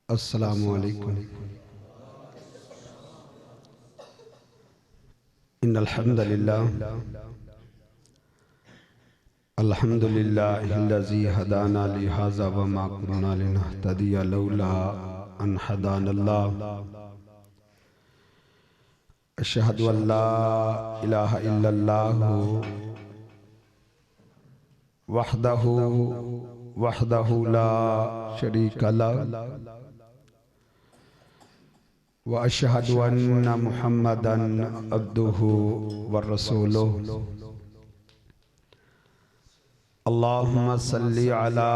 अस्सलामु अलैकुम। इन्नल हम्दुलिल्लाह अल्हम्दुलिल्लाहिल्लज़ी हदाना लिहाज़ा व मा कुन्ना लिनहतदिया लौला अन हदानल्लाह। अशहदु अल्ला इलाहा इल्लल्लाहु वहदहु ला शरीका लहु व अशहदु अन्ना मुहम्मदन अब्दुहु व रसूलुहु। अल्लाहुम्मा सल्ली अला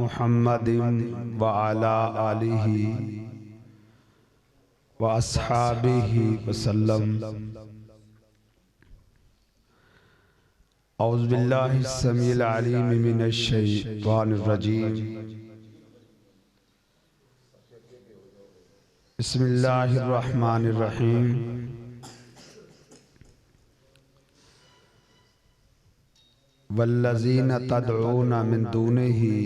मुहम्मदिन व अला आलिहि व अस्हाबिहि वसल्लम। औज़ु बिल्लाहि समीइल अलीम मिनश शैतानिर रजीम। बिस्मिल्लाहिर रहमानिर रहीम। वल्लज़ीना तदऊना मिन दूनिही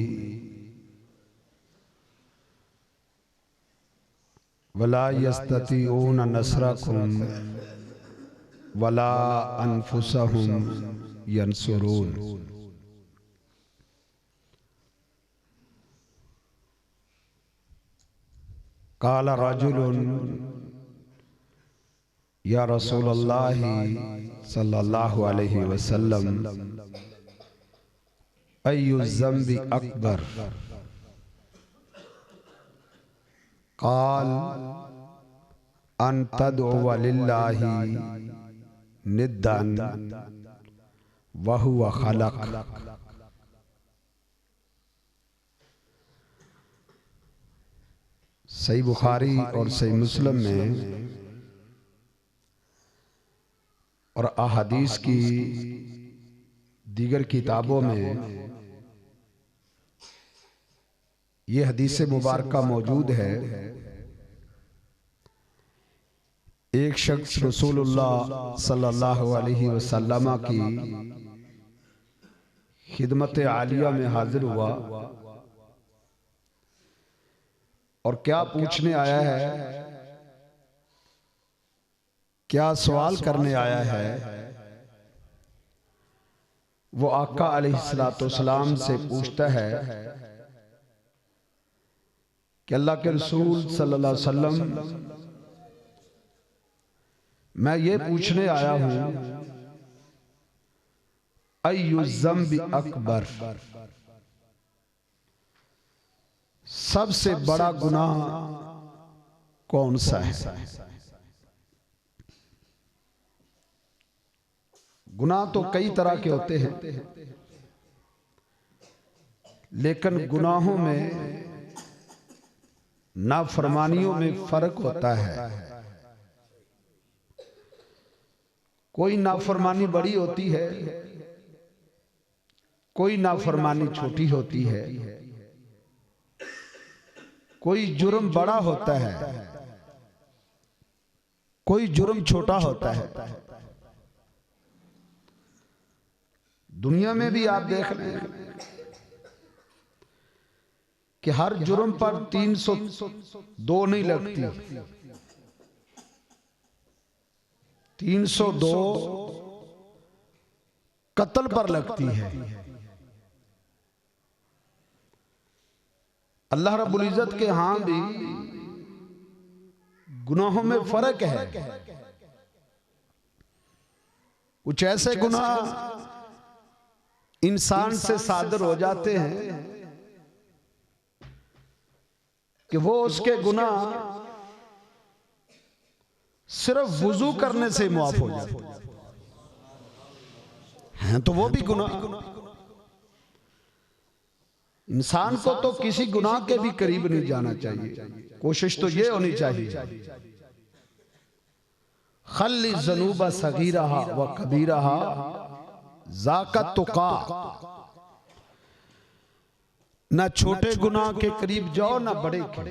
वला यस्ततीऊना नसरकुम वला अनफुसहुम यंसुरून। काल रजुलुन या रसूलल्लाहि सल्लल्लाहु अलैहि वसल्लम अय्यु ज़म्बि अकबर। काल अन तदउ लिल्लाहि निद्दन व हुवा खलक। सही बुखारी और सही मुस्लिम में और अहादीस की दीगर किताबों में ये हदीस मुबारका मौजूद है। एक शख्स रसूलुल्लाह सल्लल्लाहु अलैहि वसल्लम की खिदमत आलिया में हाजिर हुआ और क्या पूछने आया है, क्या सवाल करने आया है। वो आका अलैहिस्सलाम से पूछता है कि अल्लाह के रसूल सल्लल्लाहु अलैहि वसल्लम, मैं ये पूछने आया हूं अय्यु ज़म्बि अकबर, सबसे बड़ा गुनाह कौन सा है। गुनाह तो कई तरह के होते हैं, लेकिन गुनाहों में नाफरमानियों में फर्क होता है। कोई नाफरमानी बड़ी होती है, कोई नाफरमानी छोटी होती है, कोई जुर्म बड़ा होता है, कोई जुर्म छोटा होता है। दुनिया में भी आप देख रहे हैं कि हर जुर्म पर 302 नहीं लगती, 302 कत्ल पर लगती है। अल्लाह रब्बुल इज्जत के यहां भी गुनाहों में फर्क है। कुछ ऐसे गुनाह इंसान से सादर हो जाते हैं कि वो उसके गुनाह सिर्फ वुजू करने से माफ हो जाते हैं, तो वो भी गुनाह। इंसान को तो किसी गुनाह के भी करीब नहीं जाना चाहिए। कोशिश तो ये होनी चाहिए खल्ली ज़नूबा सगीरहा व कबीरहा ज़ाकत तुक़ा, ना छोटे गुनाह के करीब जाओ ना बड़े के।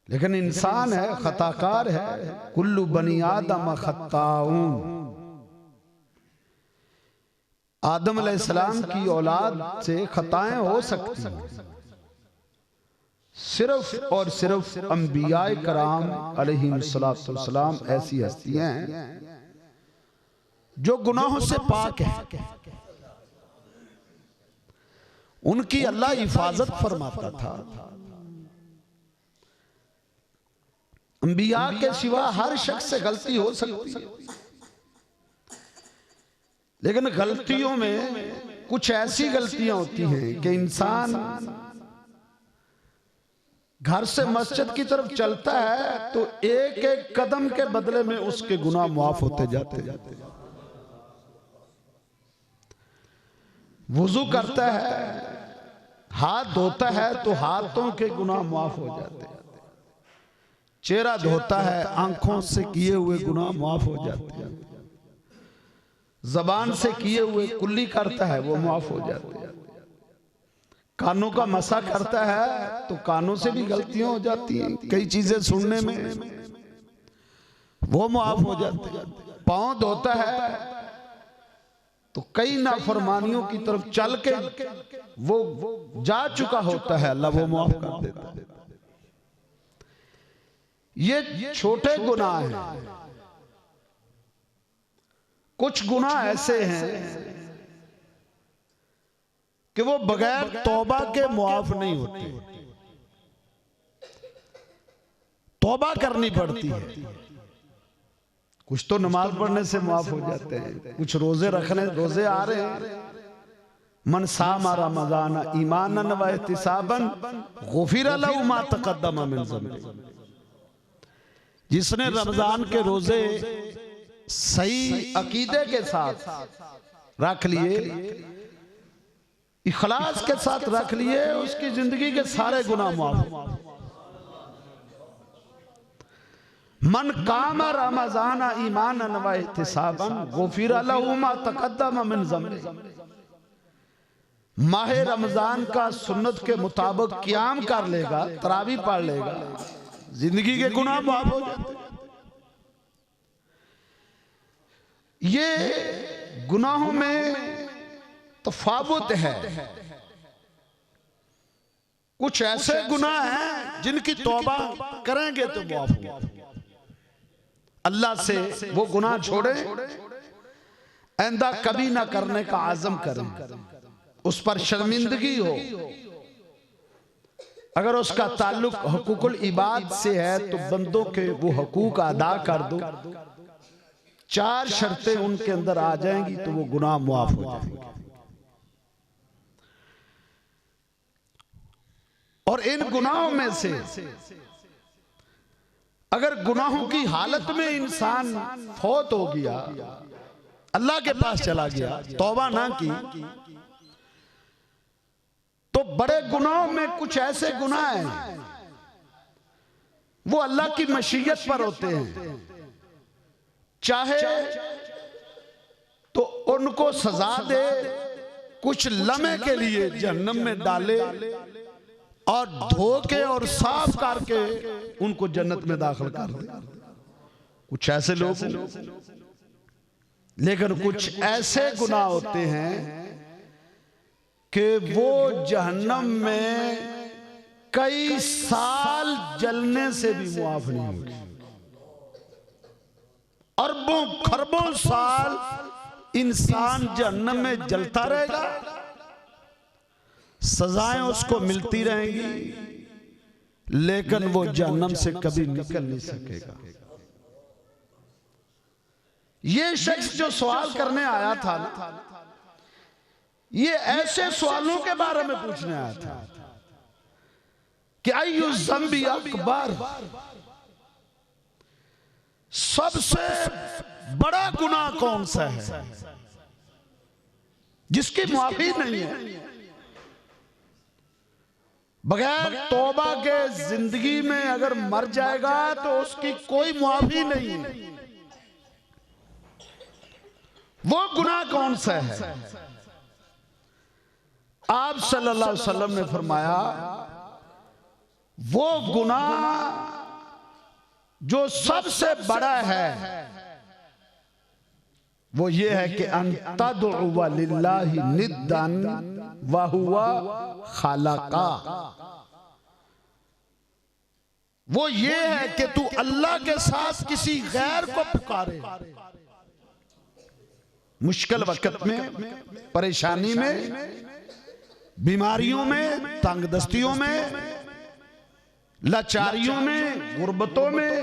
लेकिन इंसान है, खताकार है। कुल्लु बनी आदम खत्ताऊन। आदम अलैहिस्सलाम की औलाद से खताएं हो सकती हैं, सिर्फ और सिर्फ अंबियाए कराम अलैहिस्सलाम ऐसी हस्तियां हैं जो गुनाहों से पाक है। उनकी अल्लाह हिफाजत फरमाता था। अंबिया के सिवा हर शख्स से गलती हो सकती है, लेकिन गलतियों में कुछ ऐसी गलतियां होती हैं कि इंसान घर से मस्जिद की तरफ चलता है तो एक एक कदम के बदले में उसके गुनाह माफ होते जाते जाते। वुजू करता है, हाथ धोता है तो हाथों के गुनाह माफ हो जाते हैं। चेहरा धोता है, आंखों से किए हुए गुनाह माफ हो जाते हैं। जबान से किए हुए कुल्ली करता है, वो माफ हो जाते हैं। कानों का मसा करता है तो कानों से भी गलतियां हो जाती हैं, कई चीजें सुनने में, वो माफ हो जाते हैं। पांव धोता है तो कई नाफरमानियों की तरफ चल के वो जा चुका होता है, अल्लाह वो माफ कर देता है। ये छोटे गुनाह हैं। कुछ गुनाह ऐसे हैं कि वो बगैर तौबा के मुआफ नहीं होते, तौबा करनी पड़ती है। कुछ तो नमाज पढ़ने से माफ हो जाते हैं, कुछ रोजे रखने, रोजे आ रहे हैं, मन सामा रमज़ान ईमानन व इहतिसाबन गुफिर लहु मा तक़द्दम मिन ज़ंबि। जिसने रमजान के रोजे सही अकीदे के साथ रख लिए, इखलास के साथ रख लिए, उसकी जिंदगी के सारे गुनाह माफ। मन कामा रमजान ईमानन व इहतिसाबन गुफिर लहु मा तक़द्दम मिन ज़ंबि। माहे रमजान का सुन्नत के मुताबिक क़याम कर लेगा, तरावी पढ़ लेगा, जिंदगी के गुनाह माफ हो जाते। ये गुनाहों में तफावुत है। कुछ ऐसे गुनाह हैं जिनकी तौबा करेंगे तो माफ होगा, अल्लाह से वो गुनाह छोड़े, आइंदा कभी ना करने का आज़म करें, उस पर शर्मिंदगी हो। अगर उसका ताल्लुक हकूकुल इबाद से है तो बंदों के वो हकूक अदा कर दो। चार शर्तें उनके अंदर आ जाएंगी तो वो गुनाह मुआफ हो जाएंगे। और इन गुनाहों में से अगर गुनाहों की हालत में इंसान फौत हो गया, अल्लाह के पास चला गया, तौबा ना की, तो बड़े गुनाहों में कुछ ऐसे गुनाह हैं वो अल्लाह की मशीयत पर होते हैं। चाहे तो उनको सजा दे, कुछ लम्हे के लिए जहन्नम में डाले और धो के और साफ करके उनको जन्नत में दाखिल कर दे। कुछ ऐसे लोग, लेकिन कुछ ऐसे गुनाह होते हैं कि वो जहन्नम में कई साल जलने से भी मुआफ नहीं होगी। अरबों खरबों साल इंसान जहन्नम में जलता रहेगा, सजाएं उसको मिलती रहेंगी, लेकिन वो जहन्नम से कभी निकल नहीं सकेगा। ये शख्स जो सवाल करने आया था ना, ये ऐसे सवालों के बारे में पूछने आया था कि अय्यु ज़ंबि अकबर, सबसे बड़ा गुनाह कौन सा है जिसकी माफी नहीं है। बगैर तौबा के जिंदगी में अगर मर जाएगा तो उसकी कोई माफी नहीं है। वो गुनाह कौन सा है? आप सल्लल्लाहु अलैहि वसल्लम ने फरमाया, वो गुनाह जो सबसे बड़ा है वो ये है कि अंतदुअ लिल्लाहि निद्दन व हुवा खलका, वो ये है कि तू अल्लाह के साथ किसी गैर को पुकारे। मुश्किल वक्त में, परेशानी में, बीमारियों में, तंगदस्तियों में, लाचारियों में, गुर्बतों में,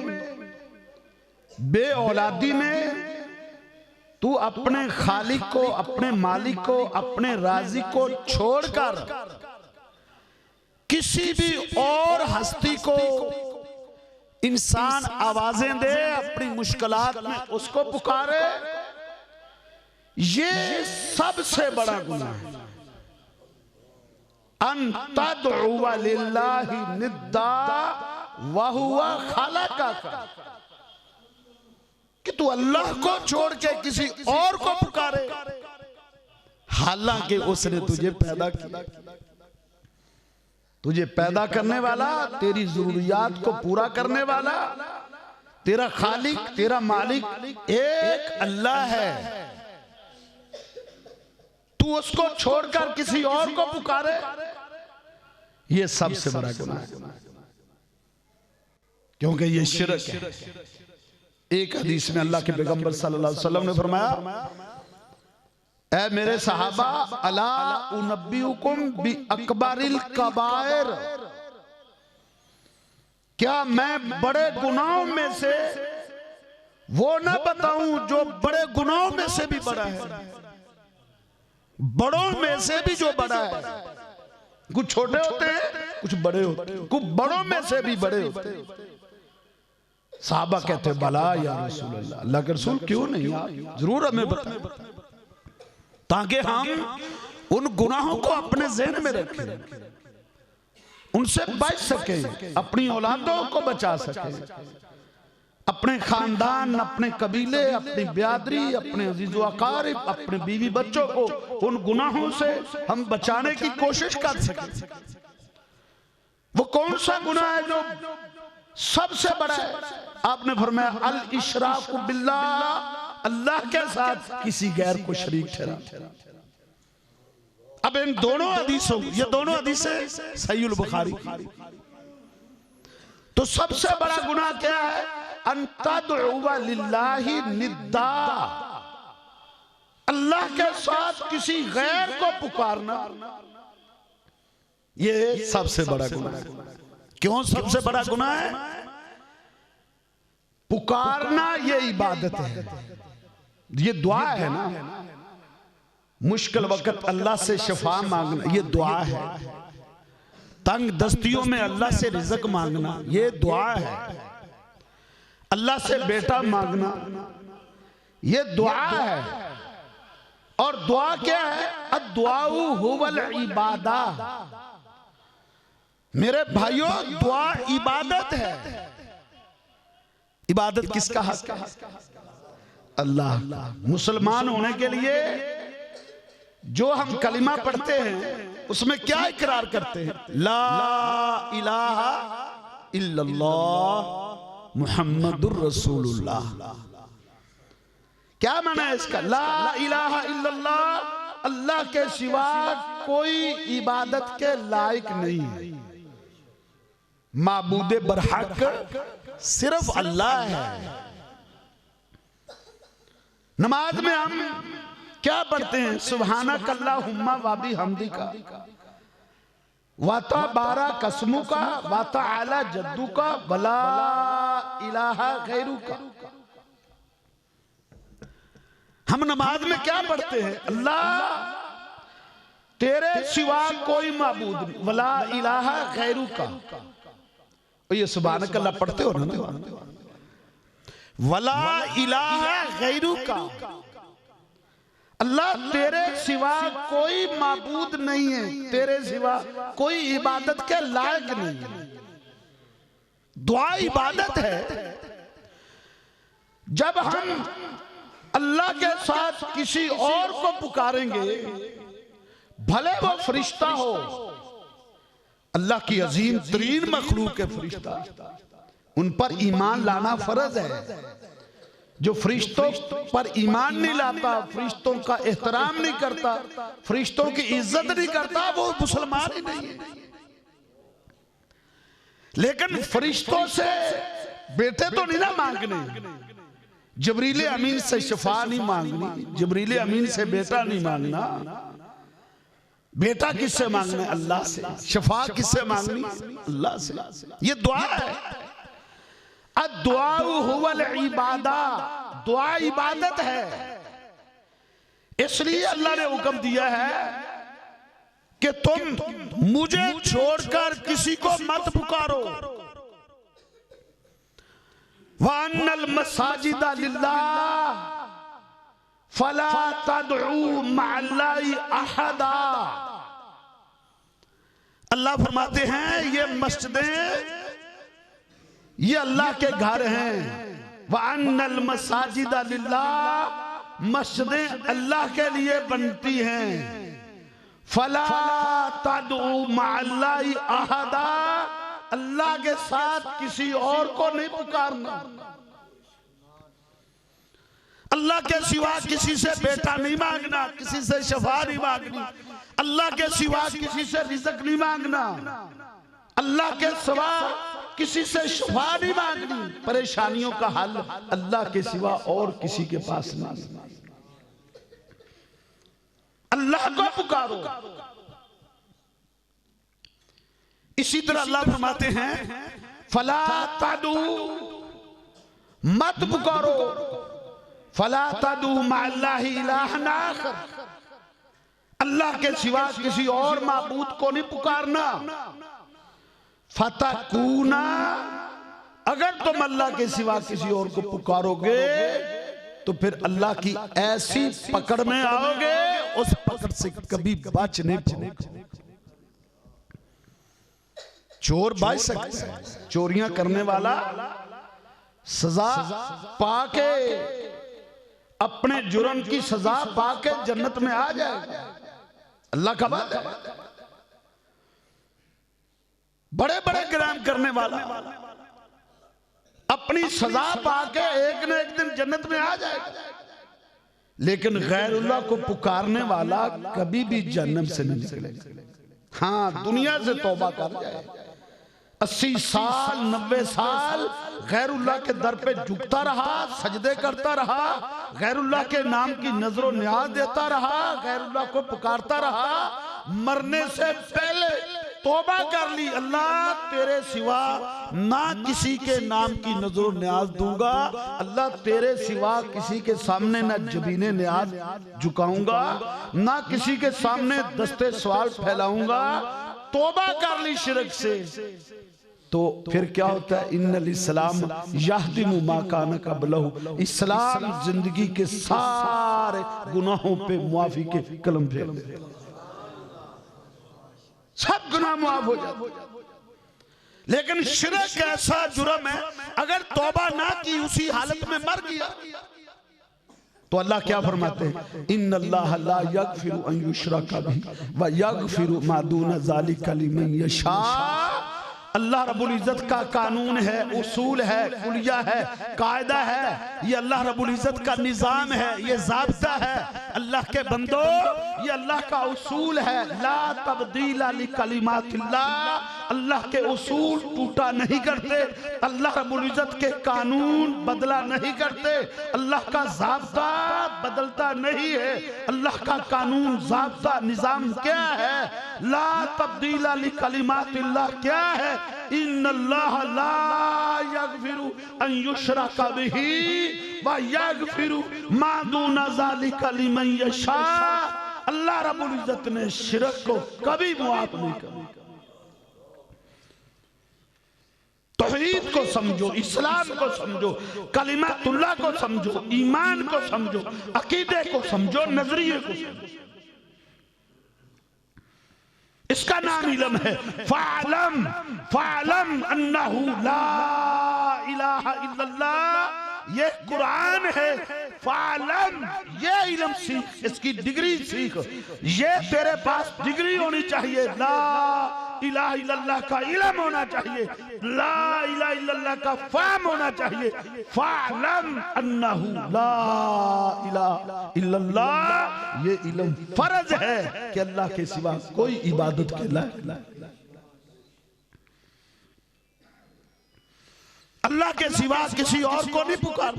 बे औलादी में, तू अपने खालिक को, अपने मालिक को, अपने राजी को छोड़कर किसी भी और हस्ती को इंसान आवाजें दे, अपनी मुश्किलात में उसको पुकारे, ये सबसे बड़ा गुनाह है। अन तदउवा लिल्लाहि निद्दा व हुवा खलक़का, कि तू अल्लाह को छोड़ के किसी और को पुकारे, हालांकि उसने तुझे पैदा किया। तुझे पैदा करने वाला, तेरी जरूरियात को पूरा करने वाला, तेरा खालिक, तेरा मालिक एक अल्लाह है। तू उसको छोड़कर किसी और को पुकारे, यह सबसे बड़ा गुनाह है, क्योंकि यह शिरक है। एक हदीस में अल्लाह के पैगंबर सल्लल्लाहु अलैहि वसल्लम ने फरमाया, ऐ मेरे सहाबा, अला उनब्बिउकुम बि अकबरिल कबायर, क्या मैं बड़े गुनाहों में से वो न बताऊं जो बड़े गुनाहों में से भी बड़ा है, बड़ों में से भी जो बड़ा है। कुछ छोटे होते हैं, कुछ बड़े होते हैं, कुछ बड़ों में से भी बड़े होते हैं। साहबा कहते भला या रसूल अल्लाह, अल्लाह के रसूल क्यों नहीं, आप जरूर हमें बताएं, ताकि हम उन गुनाहों को अपने ज़हन में रखें, उनसे बच सके, अपनी औलादों को बचा सके, अपने खानदान, अपने कबीले, अपनी बिरादरी, अपने अजीज़ो अकारिब, अपने बीवी बच्चों को उन गुनाहों से हम बचाने की कोशिश कर सके। वो कौन सा गुनाह है जो सबसे बड़ा है? आपने फरमाया अल इशराकु बिल्लाह, अल्लाह के साथ किसी गैर को शरीक ठहरा। अब इन दोनों हदीसों, ये दोनों हदीसें सहीहुल बुखारी, तो सबसे बड़ा गुनाह क्या है? अन तदउवा लिल्लाहि निद्दा, अल्लाह के साथ किसी गैर को पुकारना, ये सबसे बड़ा गुनाह है। क्यों सबसे बड़ा गुनाह है? पुकारना ये इबादत है, ये दुआ है ना। मुश्किल वक्त अल्लाह से शफा मांगना ये दुआ है, तंग दस्तियों में अल्लाह से रिज़्क मांगना ये दुआ है, अल्लाह से बेटा मांगना ये दुआ है। और दुआ क्या है? अद्दुआउ हुवल इबादा। मेरे भाइयों, दुआ इबादत है। इबादत किसका हक है? अल्लाह। मुसलमान होने के लिए जो हम कलिमा पढ़ते हैं उसमें क्या इकरार करते हैं? ला इलाहा इल्लल्लाह मुहम्मदुर रसूलुल्लाह। क्या माना है इसका? ला इलाहा इल्लल्लाह, अल्लाह के सिवा कोई इबादत के लायक नहीं है, माबूदे बरहक सिर्फ अल्लाह है। नमाज में हम क्या पढ़ते हैं? सुबहानक अल्लाहुम्मा व बिहम्दिका वाता बारा कसमू का वाता आला जद्दू का वला इलाहा गैरू का। हम नमाज में क्या पढ़ते हैं? अल्लाह तेरे सिवा कोई माबूद नहीं, वला इलाहा गैरू का। ये सुबहानक अल्लाह पढ़ते हो ना? वला इलाहा गैरू का, अल्लाह तेरे सिवा कोई माबूद नहीं है, तेरे सिवा कोई इबादत के लायक नहीं है। दुआ इबादत है। जब हम अल्लाह के साथ किसी और को पुकारेंगे, भले वो फरिश्ता हो, अल्लाह की अजीम तरीन मखलूक के फरिश्ता, उन पर ईमान लाना फर्ज है। जो फरिश्तों पर ईमान नहीं लाता, फरिश्तों का एहतराम नहीं करता, फरिश्तों की इज्जत नहीं करता, वो मुसलमान ही नहीं है। लेकिन फरिश्तों से बेटे तो नहीं ना मांगने, जबरील अमीन से शफा नहीं मांगनी, जबरील अमीन से बेटा नहीं मांगना। बेटा किससे मांगना? अल्लाह से। शफा किससे मांगनी? अल्लाह से। ये दुआ है। अद्दुआ हुवल इबादा, दुआ इबादत है। इसलिए अल्लाह ने हुक्म दिया है कि तुम मुझे छोड़कर किसी को मत पुकारो। वअन्नल मसाजिदा लिल्लाह फला तदउ मअल्लाहि अहदा। अल्लाह फरमाते हैं ये मस्जिदें ये अल्लाह के घर हैं। वअन्नल मसाजिदा लिल्लाह, मस्जिदें अल्लाह के लिए बनती हैं। फला तदउ मअल्लाहि अहदा, अल्लाह के साथ किसी और को नहीं पुकारना। अल्लाह के सिवा किसी से बेटा नहीं मांगना, किसी से शफा नहीं मांगनी। अल्लाह के सिवा किसी से रिज़्क़ नहीं मांगना। अल्लाह के सिवा किसी से शफा नहीं मांगनी। परेशानियों का हल अल्लाह के सिवा और किसी के पास नहीं। अल्लाह को पुकारो। इसी तरह अल्लाह फरमाते हैं फला तदू, मत पुकारो। फला तदू मअल्लाहि इलाहन आखर, अल्लाह के सिवा किसी और माबूद को नहीं पुकारना। फतकूना, अगर तुम अल्लाह के सिवा किसी और को पुकारोगे तो फिर अल्लाह की ऐसी पकड़ में आओगे, उस पकड़ से कभी बच नहीं पाओगे। चोर बच सकता है, चोरियां करने वाला सजा पाके, अपने जुर्म की सजा पाके जन्नत में आ जाएगा। अल्लाह का बात है। बड़े बड़े गुनाह करने वाला अपनी सजा पाके एक न एक दिन जन्नत में आ जाएगा, लेकिन गैरुल्लाह को पुकारने वाला कभी भी जन्नत से नहीं निकलेगा। हाँ, दुनिया से तौबा कर जाए, 80 साल 90 साल गैरुल्लाह के दर पे झुकता रहा, सजदे करता रहा, गैरुल्लाह के नाम की नजरों न्याज देता रहा, गैरुल्लाह को पुकारता रहा, मरने से पहले तौबा कर ली, अल्लाह तेरे सिवा ना किसी के नाम की नजरों न्याज दूंगा, अल्लाह तेरे सिवा किसी के सामने ना जबीने न्याज झुकाऊंगा, ना किसी के सामने दस्ते सवाल फैलाऊंगा। तौबा कर ली शिरक से, तो फिर क्या होता है? इन्नल इस्लाम यहदिमु मा कान क़ब्लहु, इस्लाम जिंदगी के सारे गुनाहों पे मुआफी के कलम फेर दे, सब गुनाह माफ हो जाते। लेकिन शिरक ऐसा जुर्म है, अगर तौबा ना की उसी हालत में मर गया तो अल्लाह क्या फरमाते हैं? इन्नल्लाह ला यगफिरु अन युशरका बिही व यगफिरु मा दून ज़ालिका लिमन यशा। अल्लाह रब्बुल इज्जत का कानून है, उसूल है, कुलिया है, कायदा है, ये अल्लाह रब्बुल इज्जत का निजाम है, ये ज़ाब्ता है। अल्लाह के बंदो, ये अल्लाह का उसूल है। ला तब्दीला लिकलिमातिल्लाह, अल्लाह के उसूल टूटा नहीं करते, अल्लाह रब्बुल इज्जत के कानून बदला नहीं करते, अल्लाह का ज़ाब्ता बदलता नहीं है। अल्लाह का कानून, ज़ाब्ता, निजाम क्या है? ला तब्दीला लिकलिमातिल्लाह क्या है? इन्नल्लाह ला यगफिरु अन युशरका बिही व यगफिरु मा दूना ज़ालिका लिमन यशा। अल्लाह रब्बुल इज्जत ने शिरक को कभी मुआफ नहीं किया। तौहीद को समझो, इस्लाम को समझो, कलिमातुल्लाह को समझो, ईमान को समझो, अकीदे को समझो, नजरिए को समझो। इसका नाम इल्म है। फ़अलम फ़अलम अन्नहु ला इलाहा इल्लल्लाह, ये कुरान है। फ़अलम, ये इल्म सीख, इसकी डिग्री सीख। ये तेरे पास डिग्री होनी चाहिए। ला इलाहा इल्लल्लाह का इल्म होना चाहिए, ला इलाहा इल्लल्लाह का फ़हम होना चाहिए। फ़अलम अन्नहु ला इलाहा इल्लल्लाह, ये इल्म फर्ज है कि अल्लाह के सिवा कोई इबादत के लायक नहीं। अल्लाह के सिवा किसी और को नहीं पुकार।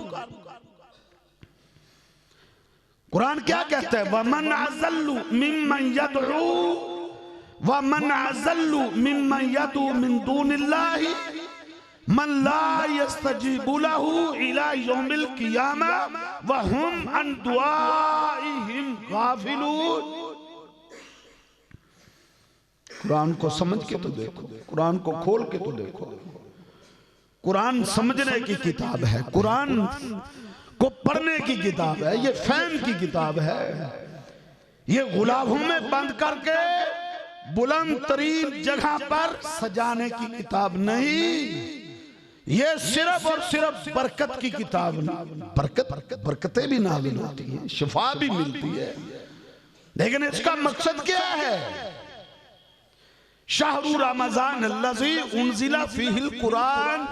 कुरान क्या कहता है? वमन अज़ल्लु मिम्मन यदउ वमन अज़ल्लु मिम्मन यदउ मिन दूनिल्लाहि मन ला यस्तजीबु लहु इला यौमिल क़ियामा व हुम अन दुआइहिम गाफिलून। कुरान को समझ के तो देखो, कुरान को खोल के तो देखो। कुरान समझने की किताब है, कुरान को पढ़ने की किताब है, ये फहम की किताब है। ये गुलाबों में बंद करके बुलंद तरीन जगह पर सजाने की किताब नहीं। ये सिर्फ और सिर्फ बरकत की किताब नहीं। बरकतें भी नाज़िल होती हैं, शिफा भी मिलती है, लेकिन इसका मकसद क्या है? शाहरु रमजान अल्लज़ी उन्ज़िला फ़ीहिल कुरान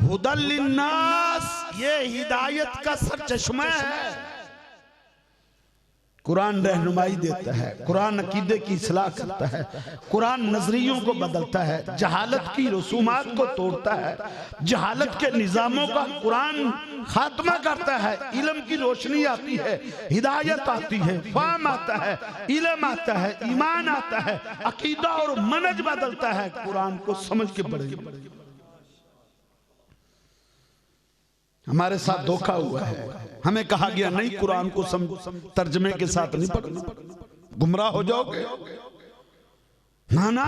हुदल लिन्नास, ये हिदायत का सरचश्मा है। कुरान रहनुमाई देता है, कुरान अकीदे की इस्लाह करता है, कुरान नजरियों को बदलता है, जहालत की रसूमात को तोड़ता है, जहालत के निजामों का कुरान खात्मा करता है। इल्म की रोशनी आती है, हिदायत आती है, फाम आता है, इल्म आता है, ईमान आता है, अकीदा और मनज बदलता है। कुरान को समझ के पढ़ेंगे। हमारे साथ धोखा हुआ है, हमें कहा गया नहीं कुरान को तर्जमे के साथ नहीं पढ़ना, गुमराह हो जाओगे। ना ना,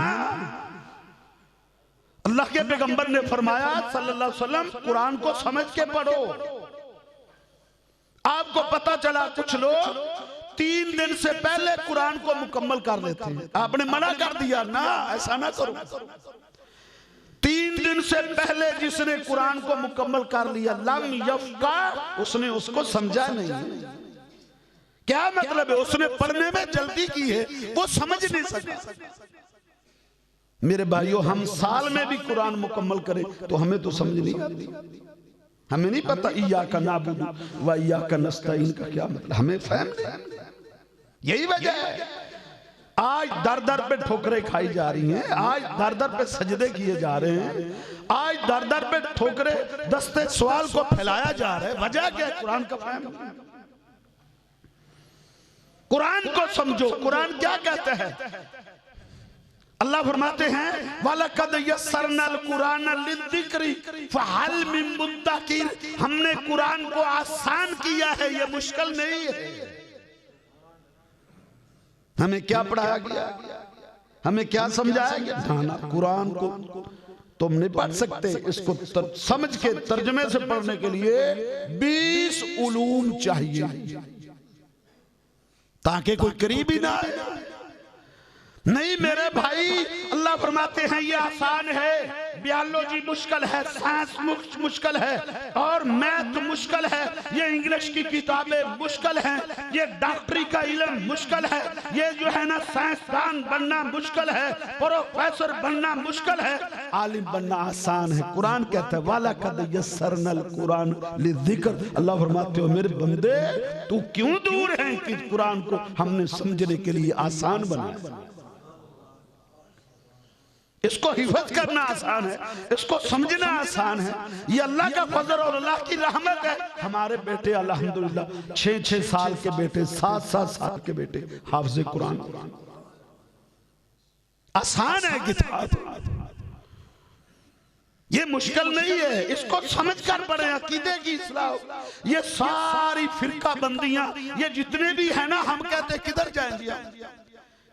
अल्लाह के पैगंबर ने फरमाया सल्लल्लाहु अलैहि वसल्लम, कुरान को समझ के पढ़ो। आपको पता चला कुछ लोग 3 दिन से पहले कुरान को मुकम्मल कर लेते हैं। आपने मना कर दिया, ना ऐसा ना करो। 3 दिन से पहले जिसने कुरान को मुकम्मल कर लिया, लम यफ्का, उसने उसको समझा नहीं। क्या मतलब है? उसने पढ़ने में जल्दी की है, वो समझ नहीं सका। मेरे भाइयों, हम साल में भी कुरान मुकम्मल करें तो हमें तो समझ नहीं आती। हमें नहीं पता इय्याका नअबुदु व इय्याका नस्तईन का क्या मतलब, हमें फहम नहीं। यही वजह है आज दर दर पे ठोकरें खाई जा रही हैं, आज दर दर पे सजदे किए जा रहे हैं, आज दर दर पे ठोकरें दस्ते सवाल को फैलाया जा रहा है। वजह क्या है? कुरान का फहम। कुरान को समझो, कुरान क्या कहता है? अल्लाह फरमाते हैं वलक़द यस्सरनल कुरान लिज़्ज़िक्रि फ़हल मिन मुद्दकिर, हमने कुरान को आसान किया है, ये मुश्किल नहीं है। हमें क्या पढ़ाया गया, हमें क्या समझाया गया? ना, कुरान को तुम नहीं पढ़ सकते, इसको समझ के तर्जमे से पढ़ने के लिए 20 उलूम चाहिए, ताकि कोई करीब ही ना आए। नहीं मेरे भाई, अल्लाह फरमाते हैं ये आसान है, बायोलॉजी मुश्किल है, साइंस मुश्किल है, और मैथ मुश्किल है, ये इंग्लिश की किताबें मुश्किल हैं, ये डॉक्टरी का इल्म मुश्किल है, ये जो है ना साइंसदान बनना मुश्किल है, प्रोफेसर बनना मुश्किल है, आलिम बनना आसान है। कुरान कहता है वलक़द यस्सरनल कुरान लिज़्ज़िक्र। अल्लाह फरमाते हो मेरे बंदे, तू क्यों दूर है कि कुरान को हमने समझने के लिए आसान बनाया। इसको हिफाजत करना आसान है, इसको समझना आसान है। ये अल्लाह का फजल और अल्लाह की रहमत है। हमारे बेटे अल्हम्दुलिल्लाह 6-6 साल के बेटे, 7-7 साल के बेटे हाफिज़ कुरान। आसान है किताब, ये मुश्किल नहीं है। इसको समझ कर पढ़े, अकीदे की इस्लाह। ये सारी फिरका बंदियां, ये जितने भी है ना, हम कहते किधर जाएंगे?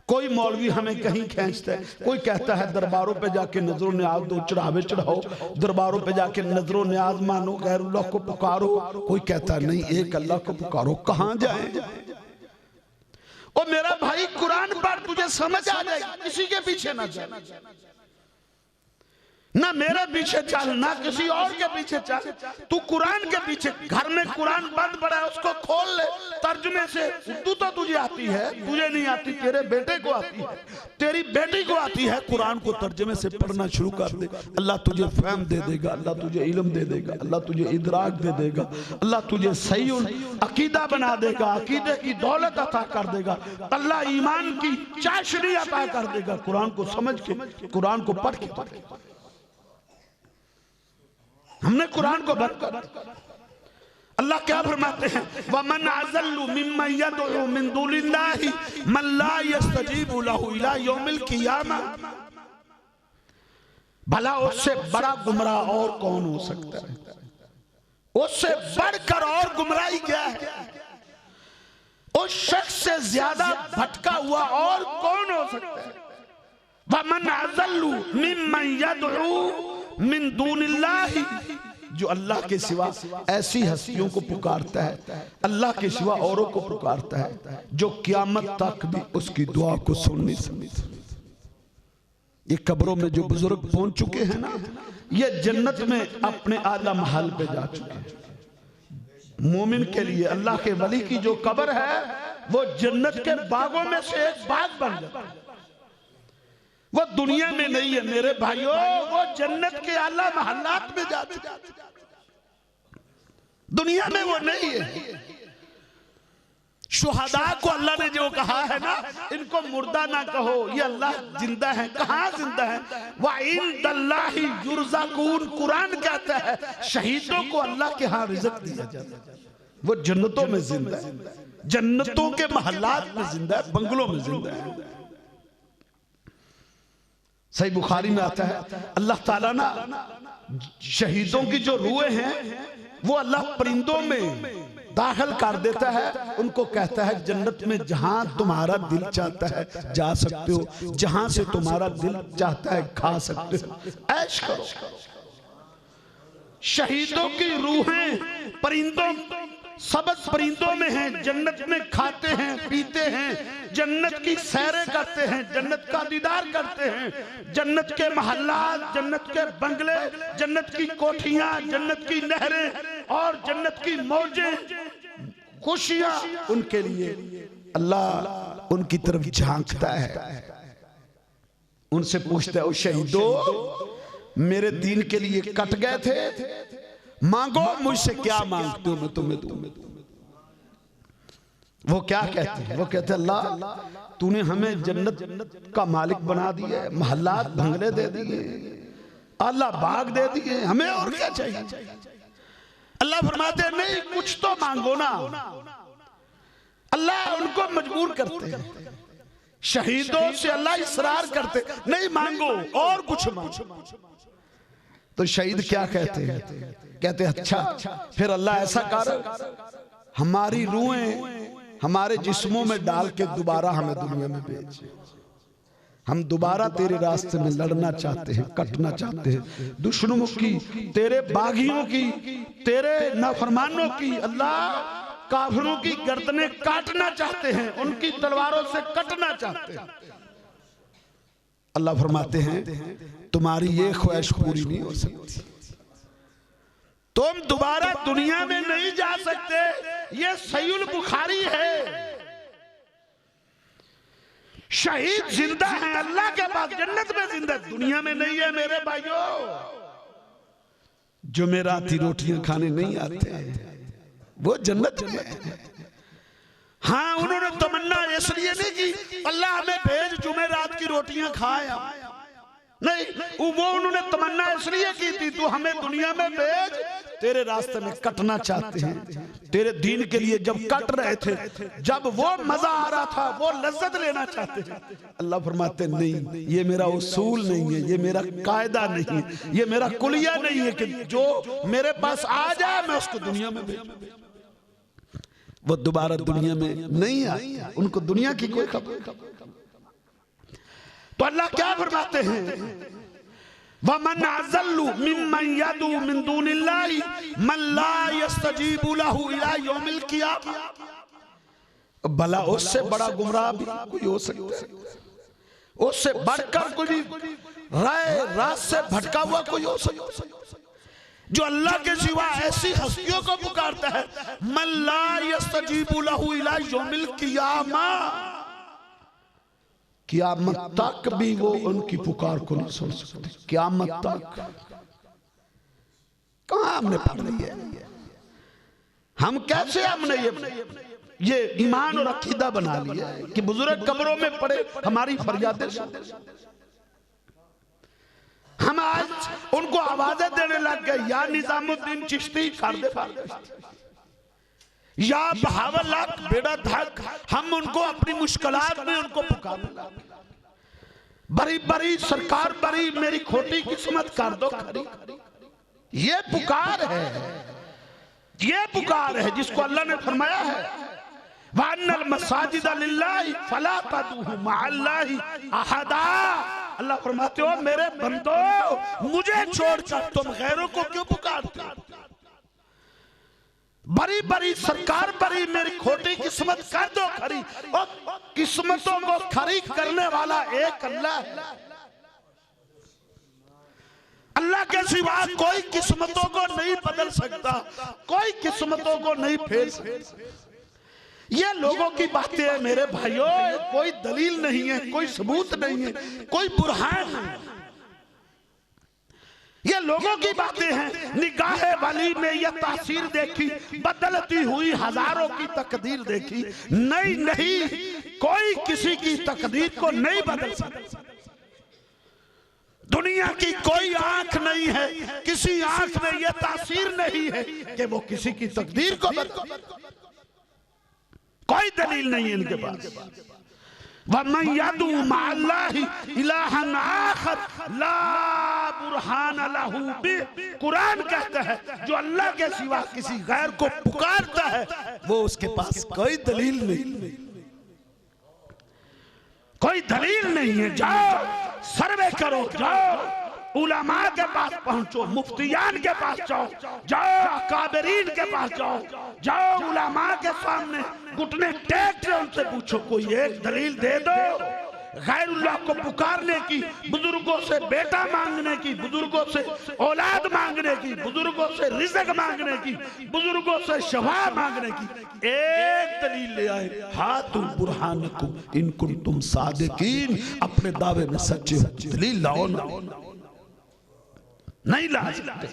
कोई मौलवी हमें कहीं खींचता है, कोई कहता है दरबारों पे जाके नजरो न्याज दो, चढ़ावे चढ़ाओ, दरबारों पे जाके नजरो न्याज मानो, गैरुल्लाह को पुकारो। कोई कहता है नहीं, एक अल्लाह को पुकारो। कहां जाए? और मेरा भाई कुरान पढ़, तुझे समझ आ जाएगी। किसी के पीछे ना चल, ना मेरे पीछे चल, ना किसी और के पीछे चल, तू कुरान के पीछे। घर में कुरान बंद पड़ा है, उसको खोल ले तर्जुमे से। उर्दू तो तुझे आती है, तुझे नहीं आती, तेरे बेटे को आती है, तेरी बेटी को आती है। कुरान को तर्जुमे से पढ़ना शुरू कर दे, अल्लाह तुझे फहम दे देगा, अल्लाह तुझे इल्म दे देगा, अल्लाह तुझे इदराक दे देगा, अल्लाह तुझे सही अकीदा बना देगा, अकीदे की दौलत अता कर देगा, अल्लाह ईमान की चाशनी अता कर देगा। कुरान को समझ के, कुरान को पढ़ के। हमने कुरान को बंद कर। अल्लाह क्या फरमाते हैं, वमन अज़ल्लु मिम्मन यदउ मिन दुनिल्लाहि मन ला यस्तजीबु लहु इला यौमिल क़ियामा। भला उससे बड़ा गुमराह और कौन हो सकता है? उससे बढ़कर और गुमराही क्या है? उस शख्स से ज्यादा भटका हुआ और कौन हो सकता है? वमन अज़ल्लु मिम्मन यदउ मिन दुनिल्लाहि, जो अल्लाह के सिवा ऐसी हस्तियों को पुकारता है, अल्लाह के सिवा औरों को पुकारता है, जो क़यामत तक भी उसकी दुआ को सुन नहीं सकते। ये कब्रों में जो बुजुर्ग पहुंच चुके हैं ना, ये जन्नत में अपने आला महल पे जा चुके हैं। मोमिन के लिए अल्लाह के वली की जो कब्र है वो जन्नत के बागों में से एक बाग बन जाता है। वो दुनिया में नहीं है मेरे भाइयों, वो जन्नत के आला महल्लात में जा चुके, दुनिया में वो नहीं है। शुहदा को अल्लाह ने जो कहा है ना, इनको मुर्दा ना कहो, ये अल्लाह जिंदा है। कहाँ जिंदा है? व इंदल्लाहि युरज़क़ून, कुरान कहता है शहीदों को अल्लाह के यहाँ रिज़्क़ दिया जाता है। वो जन्नतों में जिंदा है, जन्नतों के महल्लात में जिंदा है, बंगलों में जिंदा है। सही बुखारी में आता है अल्लाह ताला ना शहीदों की जो रूहें हैं वो अल्लाह परिंदों में दाखिल कर देता है। उनको कहता है जन्नत में जहां तुम्हारा दिल चाहता है जा सकते हो, जहां से तुम्हारा दिल चाहता है खा सकते हो, ऐश करो। शहीदों की रूहें परिंदों, सबक परिंदों में हैं, जन्नत में खाते हैं पीते हैं, जन्नत की सैरें करते हैं, जन्नत का दीदार करते हैं, जन्नत के महल्लात, जन्नत के बंगले, जन्नत की कोठियां, जन्नत की नहरें और जन्नत की मौजें, खुशियां उनके लिए अल्लाह उनकी तरफ झांकता है। उनसे पूछता है, ओ शहीदों मेरे दीन के लिए कट गए थे, मांगो मुझसे क्या मांगते हो मैं तुम्हें दूं। वो क्या कहते हैं? वो कहते हैं अल्लाह तूने हमें जन्नत का मालिक बना दिया, महल्लात बंगले दे दिए, अल्लाह बाग दे दिए, हमें और क्या चाहिए? अल्लाह फरमाते हैं नहीं कुछ तो मांगो ना। अल्लाह उनको मजबूर करते हैं, शहीदों से अल्लाह इसरार करते नहीं मांगो और कुछ मांगो। तो शहीद क्या कहते हैं? कहते हैं अच्छा फिर अल्लाह ऐसा कर हमारी रूहें हमारे जिस्मों में डाल के दोबारा हमें दुनिया में भेज, हम दोबारा तेरे रास्ते में लड़ना चाहते हैं, कटना चाहते हैं, दुश्मनों की, तेरे बागियों की, तेरे नाफरमानों की, अल्लाह काफिरों की गर्दनें काटना चाहते हैं, उनकी तलवारों से कटना चाहते हैं। अल्लाह फरमाते हैं तुम्हारी ये ख्वाहिश पूरी नहीं हो सकती, तुम दोबारा दुनिया में नहीं जा सकते। ये सहीहुल बुखारी है। शहीद जिंदा है अल्लाह के पास, जन्नत में जिंदा, दुनिया में नहीं है मेरे भाइयों। जुमेराती रोटियां खाने नहीं आते वो जन्नत में है। हाँ उन्होंने तमन्ना इसलिए नहीं की अल्लाह हमें भेज जुमेरात की रोटियां खाया, नहीं, वो उन्होंने तमन्ना इसलिए की थी तू हमें दुनिया में भेज, तेरे रास्ते में कटना चाहते हैं, तेरे दीन के लिए जब कट रहे थे, जब वो मजा आ रहा था, वो लज्जत लेना चाहते हैं। अल्लाह फरमाते नहीं, ये मेरा उसूल नहीं है, ये मेरा कायदा नहीं है, ये मेरा कुलिया नहीं है कि जो मेरे पास आ जाए मैं उसको दुनिया में भेजूं। वो दोबारा दुनिया में नहीं आई, उनको दुनिया की कोई खबर। तो अल्लाह क्या फरमाते हैं, वमन अज़ल्लु मिम्मन यदउ मिन दुनिल्लाहि मन ला यस्तजीबु लहु इला यौमिल क़ियामा। भला उससे बड़ा गुमराह भी कोई हो सकता है? उससे बढ़कर कोई राह से भटका हुआ कोई हो सकता है? जो अल्लाह के सिवा ऐसी हस्तियों को पुकारता है, मन ला यस्तजीबु लहु इला यौमिल क़ियामा, क़यामत तक भी वो उनकी पुकार को नहीं सुन सकते। क़यामत तक कहां हमने पढ़ ली है? हम कैसे हमने ये ईमान और अकीदा बना लिया है कि बुजुर्ग कब्रों में पड़े हमारी फरियादें। हम आज उनको आवाजें देने लग गए, या निजामुद्दीन चिश्ती कर दे, या बहावल बेड़ा धक। हम उनको अपनी मुश्किलात में उनको पुकारने लगे, बड़ी बड़ी सरकार बड़ी, मेरी खोटी किस्मत कर दो खरी। ये पुकार है, ये पुकार है जिसको अल्लाह ने फरमाया है वअन्नल मसाजिद लिल्लाहि फला तदउ मअल्लाहि अहदा। अल्लाह फरमाते हो मेरे बंदो, मुझे छोड़कर तुम गैरों को क्यों पुकारते हो? बड़ी बड़ी सरकार बड़ी, मेरी खोटी किस्मत कर दो खरी। और किस्मतों को खरी करने वाला एक अल्लाह है। अल्लाह के सिवा कोई किस्मतों को नहीं बदल सकता, कोई किस्मतों को नहीं फेर सकता। ये लोगों की बातें हैं मेरे भाइयों, कोई दलील नहीं है, कोई सबूत नहीं है, कोई बुरहान नहीं। ये लोगों की बातें हैं। निगाहे वाली में यह तासीर देखी, बदलती हुई हजारों की तकदीर देखी। नहीं नहीं, कोई किसी की तकदीर को नहीं बदल सकता। दुनिया की कोई आंख नहीं है, किसी आंख में यह तासीर नहीं है कि वो किसी की तकदीर को बदल। कोई दलील नहीं है इनके पास। वमन यदू मअल्लाहि इलाहन आखर ला बुरहान लहू बिह। कुरान कहता है जो अल्लाह के सिवा किसी गैर को पुकारता है वो उसके पास कोई दलील नहीं, कोई दलील नहीं है। जाओ सर्वे करो, जाओ उलमा के पास पहुंचो, मुफ्तियान के पास जाओ, जाओ काबरीन के पास जाओ, जाओ उलमा के सामने घुटने टेक के उनसे पूछो, कोई एक दलील दे दो गैरुल्लाह को पुकारने की, बुजुर्गों से बेटा मांगने की, बुजुर्गों से औलाद मांगने की, बुजुर्गों से रिज़्क मांगने की, बुजुर्गों से शफा मांगने की। एक दलील ले आए, हातु बुरहानकुम इन कुंतुम सादिकीन। अपने दावे में सच्चे हो, दलील लाओ ना। नहीं ला सकते,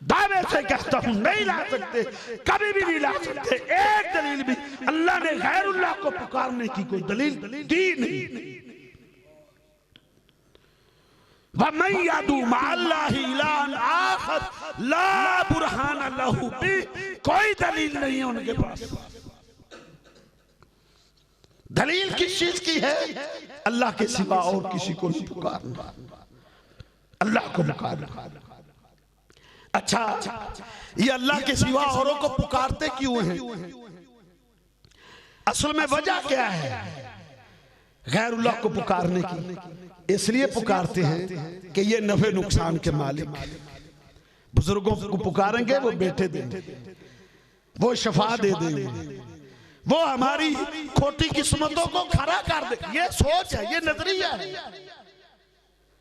दावे से कहता हूं नहीं ला सकते, कभी भी नहीं ला सकते। एक दलील भी अल्लाह ने गैरुल्लाह को पुकारने की कोई दलील दी नहीं। वमन यदू मअल्लाहि इलाहन आखर ला बुरहान लहू बिह। कोई दलील नहीं है उनके पास। दलील किस चीज की है? अल्लाह के सिवा और किसी को नहीं पुकारना, अल्लाह को पुकारना। अच्छा, ये अल्लाह के सिवा औरों को पुकारते क्यों हैं? असल में वजह क्या है गैरुल्लाह को पुकारने की? इसलिए पुकारते हैं कि ये नफे नुकसान के मालिक। बुजुर्गों को पुकारेंगे वो बेटे देंगे, वो शफा दे देंगे, वो हमारी खोटी किस्मतों को खरा कर दे। ये सोच है, ये नजरिया है।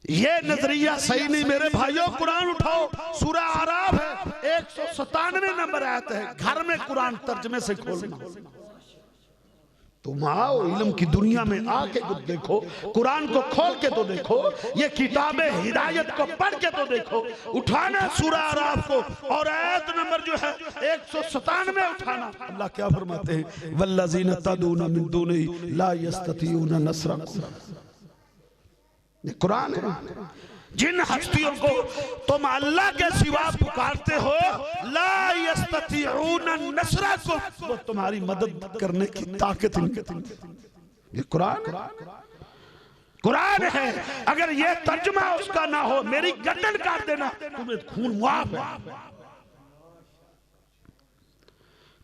ये नजरिया सही नहीं मेरे भाइयों। कुरान उठाओ, सूरा आराफ है 197 नंबर आयत है। घर में कुरान तर्जमे से खोलना। तुम आओ इल्म की दुनिया में आके तो देखो, कुरान को खोल के तो देखो, ये किताबे हिदायत को पढ़ के तो देखो। उठाना सूरा आराफ को और आयत नंबर जो है 197 उठाना। अल्लाह क्या फरमाते हैं? वल्लज़ीना तदूना मिन दुनिही ला यस्ततीऊना नस्रकुम। कुरान है। जिन हस्तियों को तुम अल्लाह के सिवा पुकारते हो, ला यस्ततीऊना नस्रकुम, वो तुम्हारी मदद करने की ताकत नहीं। ये कुरान है। अगर ये तर्जुमा उसका ना हो, मेरी गर्दन काट देना, तुम्हें खून मुआफ है।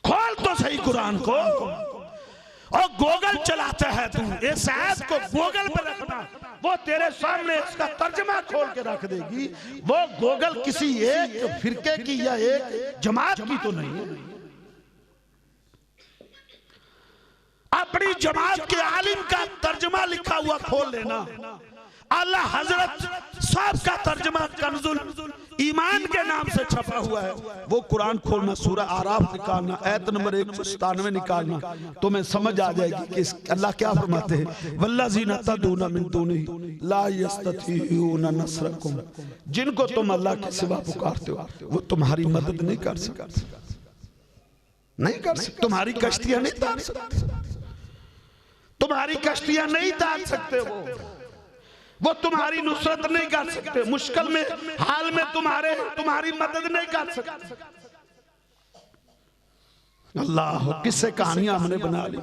खोल तो सही कुरान को। और गूगल चलाता है तू, इस आयत को गूगल पे रखना, वो तेरे सामने इसका तर्जमा खोल के रख देगी। वो गूगल किसी एक फिरके की या एक जमात की तो नहीं है। अपनी जमात के आलिम का तर्जमा लिखा हुआ खोल लेना। आला हजरत साहब का तर्जमा कंजुल ईमान के नाम से छपा हुआ है, वो कुरान खोलना, सूरा आराफ निकालना, आयत नंबर 197 निकालना, तुम्हें समझ आ जाएगी कि अल्लाह क्या फरमाते हैं। वल्लज़ीना तदूना मिन दुनिही ला यस्ततीऊना नस्रकुम। जिनको तुम अल्लाह के सिवा पुकारते हो वो तुम्हारी मदद नहीं कर सकते, नहीं कर सकते। तुम्हारी कश्तियां नहीं तार सकते, तुम्हारी कश्तियां नहीं तार सकते। वो तुम्हारी नुसरत नहीं कर सकते, मुश्किल में हाल में तुम्हारी मदद नहीं कर सकते। अल्लाह, किससे कहानियां हमने बना ली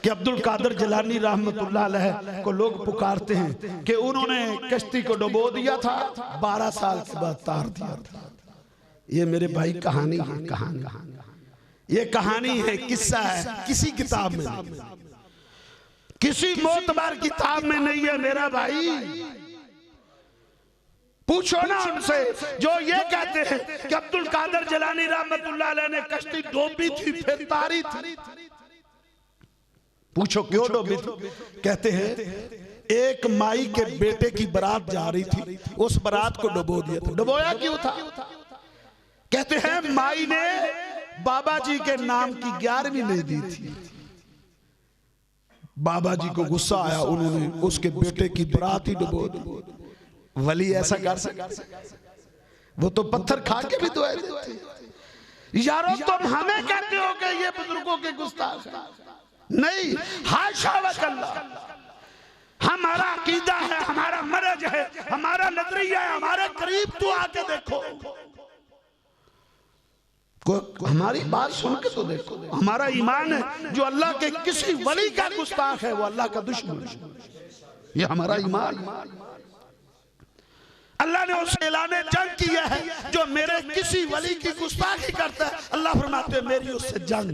कि अब्दुल कादिर जिलानी रहमतुल्लाह अलैह को लोग पुकारते हैं कि उन्होंने कश्ती को डुबो दिया था, 12 साल के बाद तार दिया था। ये मेरे भाई कहानी है, ये कहानी है, किस्सा है, किसी किताब में नहीं, किसी मोतबर किताब में नहीं है मेरा भाई। पूछो ना उनसे जो ये कहते हैं कि अब्दुल कादिर जिलानी रहमतुल्लाह अलैह ने कश्ती डूबी थी फिर तारी थी। पूछो क्यों डूबी थी? कहते हैं एक माई के बेटे की बारात जा रही थी, उस बारात को डुबो दिया था। डुबोया क्यों था? कहते हैं माई ने बाबा जी के नाम की 11वीं नहीं दी थी। बाबा जी को गुस्सा आया, उन्होंने उसके बेटे की बारात ही डुबो दी। वली ऐसा कर सकते? वो तो पत्थर खा के भी दुआ देते। यारों तुम हमें कहते हो कि ये बुजुर्गों के गुस्ताख हैं? नहीं, हाशा वकल्ला। हमारा अकीदा है, हमारा मरज है, हमारा नजरिया है, हमारे करीब तो आके देखो, हमारी बात सुन के तो देखो। हमारा ईमान है जो अल्लाह के किसी वली का गुस्ताख है वो अल्लाह का दुश्मन है। ये हमारा ईमान। अल्लाह ने उससे ऐलाने जंग किया है जो मेरे किसी वली की गुस्ताखी करता है, अल्लाह फरमाते हैं मेरी उससे जंग।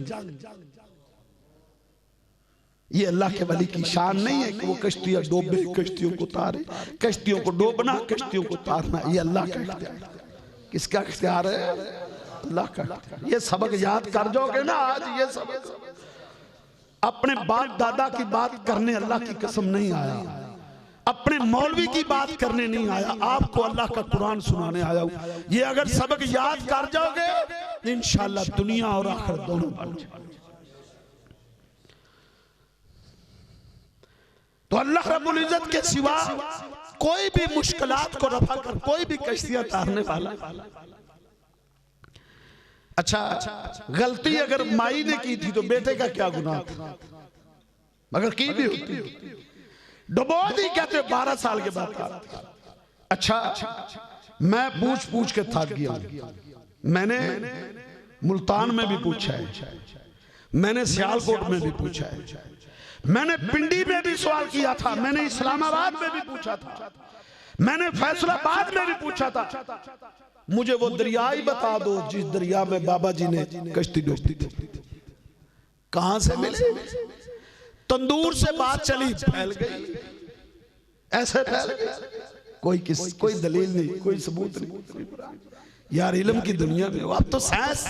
ये अल्लाह के वली की शान नहीं है कि वो कश्तियां डूबे, कश्तियों को तारे, कश्तियों को डूबना, कश्तियों को तारना, ये अल्लाह का इख्तियार है। किसका इख्तियार है? अल्लाह का। ये सबक याद कर जाओगे ना आज, ये सबक अपने बाप दादा की बात करने अल्लाह की कसम नहीं आया, अपने मौलवी की बात करने नहीं आया, आपको अल्लाह का कुरान सुनाने आया हूं। ये अगर सबक याद कर जाओगे इंशाअल्लाह दुनिया और आखिरत दोनों बन जाएगी। तो अल्लाह रब्बुल इज्जत के सिवा कोई भी मुश्किलात को रफा कर, कोई भी कश्तियां तारने वाला। अच्छा, गलती अगर माई ने की थी तो बेटे का क्या गुनाह था? मगर की भी होती, डुबो दी कहते 12 साल के बाद। अच्छा, मैं पूछ के थक गया। मैंने मुल्तान में भी पूछा है, मैंने सियालकोट में भी पूछा है, मैंने पिंडी में भी सवाल किया था, मैंने इस्लामाबाद में भी पूछा था, मैंने फैसलाबाद में भी पूछा था। मुझे वो दरिया ही बता दो जिस दरिया में बाबा जी ने कश्ती डूबी थी। कहां से मिले? तंदूर से बात चली, फैल गई, ऐसे फैल गई। कोई दलील नहीं, कोई सबूत नहीं। यार इल्म की दुनिया में अब तो साइंस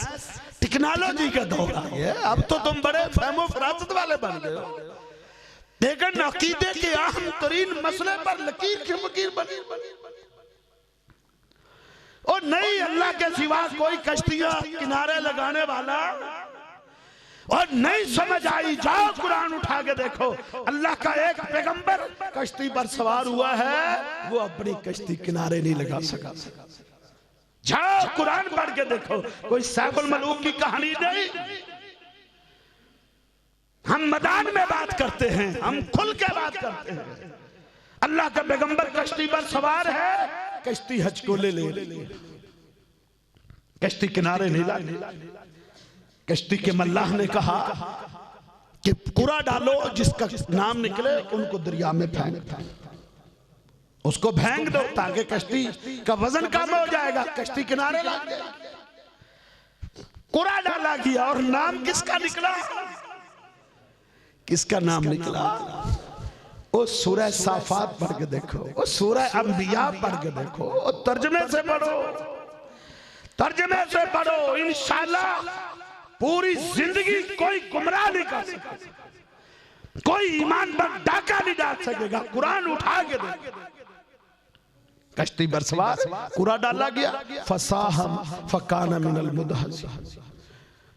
टेक्नोलॉजी का दौर आ गया, अब तो तुम बड़े फहमो फरासत वाले बन गए हो। लेकिन अकीदे के अहम तरीन मसले पर लकीर के फकीर बनी। और नहीं अल्लाह के सिवा कोई कश्तियां किनारे लगाने वाला, और नहीं समझ आई, जाओ कुरान उठा के देखो। अल्लाह का एक पैगंबर कश्ती पर सवार हुआ है, वो अपनी कश्ती किनारे नहीं लगा सका। जाओ कुरान पढ़ के देखो, कोई सैफुल मलूक की कहानी नहीं। हम मैदान में बात करते हैं, हम खुल के बात करते हैं। अल्लाह का पैगंबर कश्ती पर सवार है, कश्ती हज को ले कश्ती किनारे नहीं ला। कश्ती के मल्लाह ने कहा कि कुरा डालो, जिसका नाम निकले उनको दरिया में फेंक दो, उसको फेंक दो ताकि कश्ती का वजन कम हो जाएगा, कश्ती किनारे ला जाएगी। कुरा डाला गया और नाम किसका निकला? किसका नाम निकला? वो सूरह साफात पढ़ के देखो, वो सूरह अंबिया पढ़ के देखो, वो तर्जमे से पढ़ो, तर्जमे से पढ़ो। इंशाअल्लाह पूरी जिंदगी कोई गुमराह नहीं कर सकेगा, कोई ईमान पर डाका नहीं डाल सकेगा। कुरान उठा के देखो, कश्ती पर सवार, कुरा डाला गया, फसाहम फकाना मिनल मुदहज़,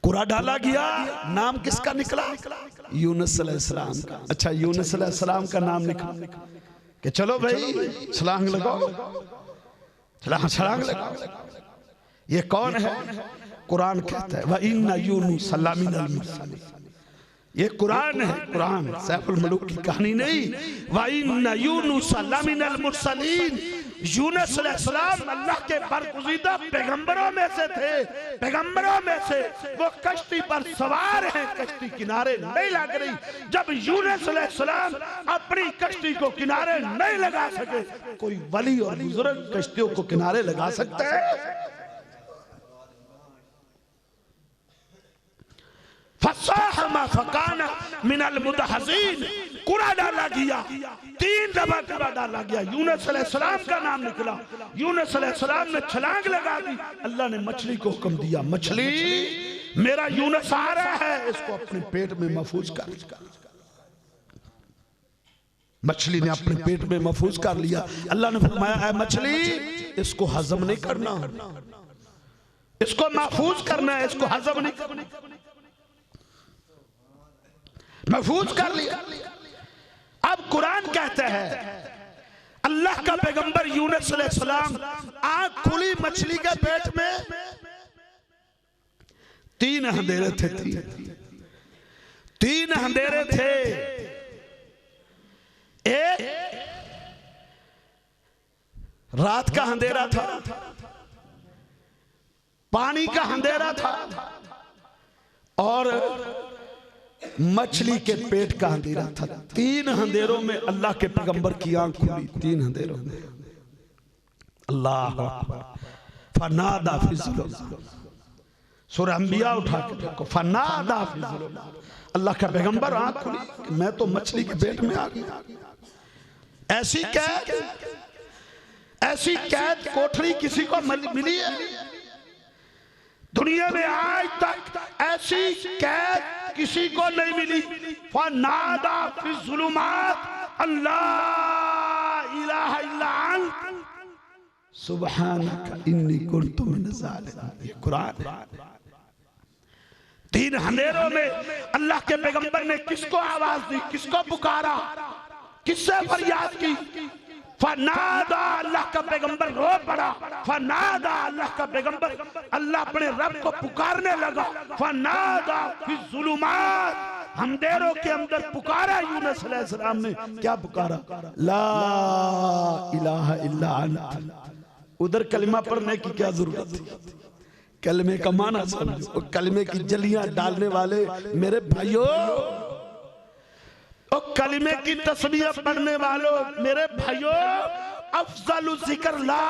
कुरा डाला गया, नाम किसका निकला? यूनुस अलैहिस्सलाम का। अच्छा, यूनुस अलैहिस्सलाम का नाम निकला कि चलो भाई छलांग लगाओ, छलांग लगाओ। ये कौन है? कुरान कहता है व इन्ना यूनुस लमिनल मुरसलीन, ये कुरान है, कुरान सैफुल मलूक की कहानी नहीं। वइन्ना यूनुस लमिनल मुरसलीन, यूनुस अलैहिस्सलाम अल्लाह के बरगुज़ीदा पैगंबरों में से थे, पैगंबरों में से। वो कश्ती पर सवार हैं, कश्ती किनारे नहीं लग रही। जब यूनुस अलैहिस्सलाम अपनी कश्ती को किनारे नहीं लगा सके, कोई वली और बुजुर्ग कश्तियों को किनारे लगा सकता है? फसाहमा फकाना मिनल मुदहज़ीन, कूड़ा डाला गया, 3 दफा कूड़ा डाला गया, यूनुस अलैहिस्सलाम का नाम निकला। यूनुस अलैहिस्सलाम ने छलांग लगा दी। अल्लाह ने मछली को हुक्म दिया, मछली मेरा यूनुस आ रहा है, इसको अपने पेट में महफूज कर। मछली ने अपने पेट में महफूज कर लिया। अल्लाह ने फरमाया, ऐ मछली, इसको हजम नहीं करना, इसको महफूज करना है, इसको हजम नहीं करना। महफूज कर लिया। अब कुरान कहता है अल्लाह का पैगंबर यूनुस अलैहिस्सलाम आंख खुली मछली के पेट में 3 अंधेरे थे, 3 अंधेरे थे। एक रात का अंधेरा था, पानी का अंधेरा था, और मछली के पेट का अंधेरा था। 3 अंधेरों में अल्लाह के पैगंबर की आंख खुली, 3 अंधेरों में। अल्लाह फनादा फी ज़ुलुमात, सूरह अंबिया उठा के देखो, फनादा फी ज़ुलुमात। अल्लाह का पैगंबर आंख खुली, मैं तो मछली के पेट में आ गया। ऐसी कैद कोठरी किसी को मिली है? दुनिया में आज तक ऐसी कैद किसी को नहीं मिली। फनादा फी ज़ुलुमात अल्ला इलाहा इल्ला अंत सुब्हानका इन्नी कुन्तु मिनज़ ज़ालिमीन। ये कुरान है। 3 अंधेरों में अल्लाह के पैगंबर ने किसको आवाज दी, किसको पुकारा, किससे फरियाद की? फनादा, अल्लाह का पैगंबर रो पड़ा। फनादा, अल्लाह का पैगंबर अल्लाह अपने रब को पुकारने लगा। फनादा फी ज़ुलुमात, अंधेरों के अंदर पुकारा यूनुस अलैहिस्सलाम ने। क्या पुकारा? ला इलाहा इल्ला अंत। उधर कलिमा पढ़ने की क्या जरूरत थी? कलमे का माना समझो। कलमे की जलियां डालने वाले मेरे भाइयों, और कलिमे की तस्बीह पढ़ने वालों मेरे भाइयों, अफजलु जिक्र ला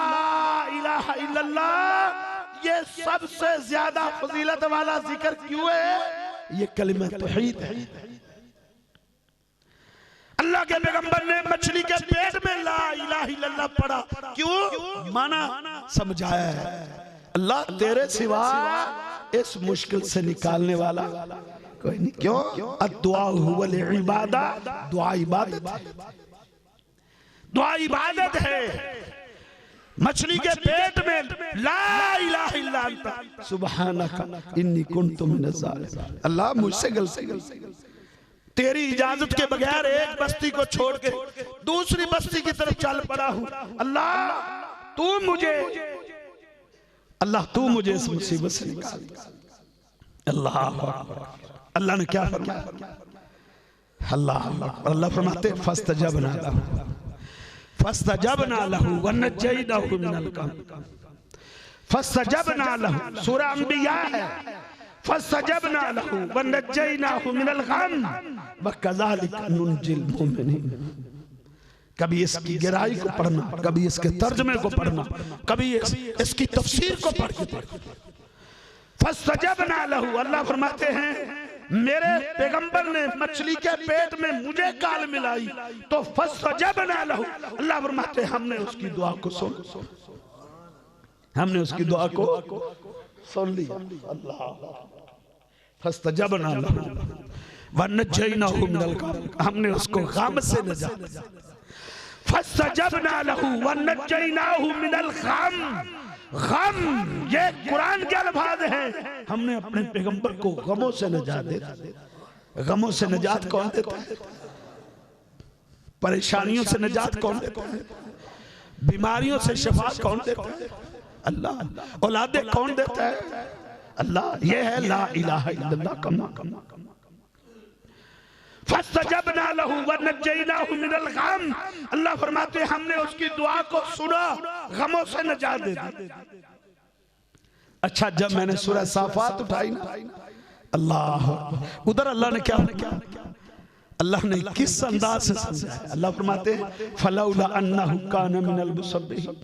इलाहा इल्लल्लाह, ये सबसे ज्यादा फजीलत वाला जिक्र क्यों है? ये कलिमा तौहीद है। अल्लाह के पैगंबर ने मछली के पेट में ला इलाहा इल्लल्लाह पढ़ा, क्यों? माना समझाया है, अल्लाह तेरे सिवा इस मुश्किल से निकालने वाला कोई नहीं। क्यों? अद्दुआ हुवल इबादा, दुआ इबादत है, दुआ इबादत है। मछली के पेट में ला इलाहा इल्ला अंत सुब्हानका इन्नी कुन्तु मिनज़ ज़ालिमीन। अल्लाह मुझसे गलती, तेरी इजाजत के बगैर एक बस्ती को छोड़ के दूसरी बस्ती की तरफ चल पड़ा हूं। अल्लाह तू मुझे इस मुसीबत से निकाल। अल्लाह ने क्या फरमाया? अल्लाह फरमाते फस्तजबना लहू वनज्जयनाहु मिनल गम। फस्तजबना लहू सूरह अंबिया है। फस्तजबना लहू वनज्जयनाहु मिनल गम वकज़ालिका नुनजिल मुमिनीन। कभी इसकी गहराई को पढ़ना, कभी इसके तर्जमे को पढ़ना, कभी इसकी तफसीर को पढ़ के फस्तजबना लहू। अल्लाह फरमाते हैं मेरे पैगंबर ने मछली के पेट में मुझे काल मिलाई तो फस्तजबना लहू। अल्लाह फरमाते हमने उसकी दुआ को सुन, हमने उसकी दुआ को सुन लिया। अल्लाह फस्तजबना लहू वनज्जयनाहु मिनल गम, हमने उसको गम से नजात दिया। फस्तजबना लहू वनज्जयनाहु मिनल गम। गम ये कुरान के अल्फाज हैं। हमने अपने पैगंबर को गमों से नजात देता। गमों से नजात कौन देता है? परेशानियों से नजात कौन देता है? बीमारियों से शिफा कौन देता है? अल्लाह। औलादे कौन देता है? अल्लाह। ये है ला इलाहा इल्लल्लाह का मकाम। फस्तजबना लहू व नज्जैनाहु मिनल गम। अल्लाह फरमाते हमने उसकी दुआ को सुना, गमों से नजात दे दी। अच्छा, जब मैंने सूरह साफात उठाई ना, अल्लाह, उधर अल्लाह ने क्या अल्लाह ने किस अंदाज से समझाया। अल्लाह फरमाते हैं फलौला अन्नहु काना मिनल मुसब्बिहीन,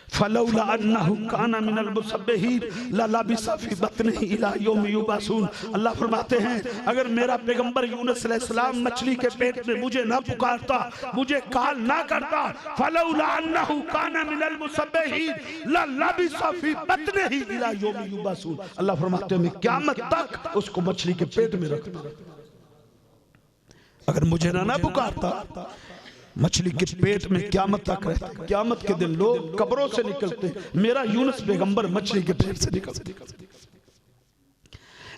फलौला अन्नहु काना मिनल मुसब्बिहीन ललबिसा फी बत्निही इला यौम युबअसून। अल्लाह फरमाते हैं अगर मेरा पैगंबर यूनुस अलैहिस्सलाम मछली के पेट में मुझे ना पुकारता, मुझे कॉल ना करता, फलौला अन्नहु काना मिनल मुसब्बिहीन ललबिसा फी बत्निही इला यौम युबअसून। अल्लाह फरमाते हैं मैं क़यामत तक उसको मछली के पेट में रखता। अगर मुझे ना पुकारता, मछली के पेट में क़यामत तक रहता। क़यामत के दिन लोग कब्रों से निकलते, मेरा यूनुस पैगंबर मछली के पेट से निकलते,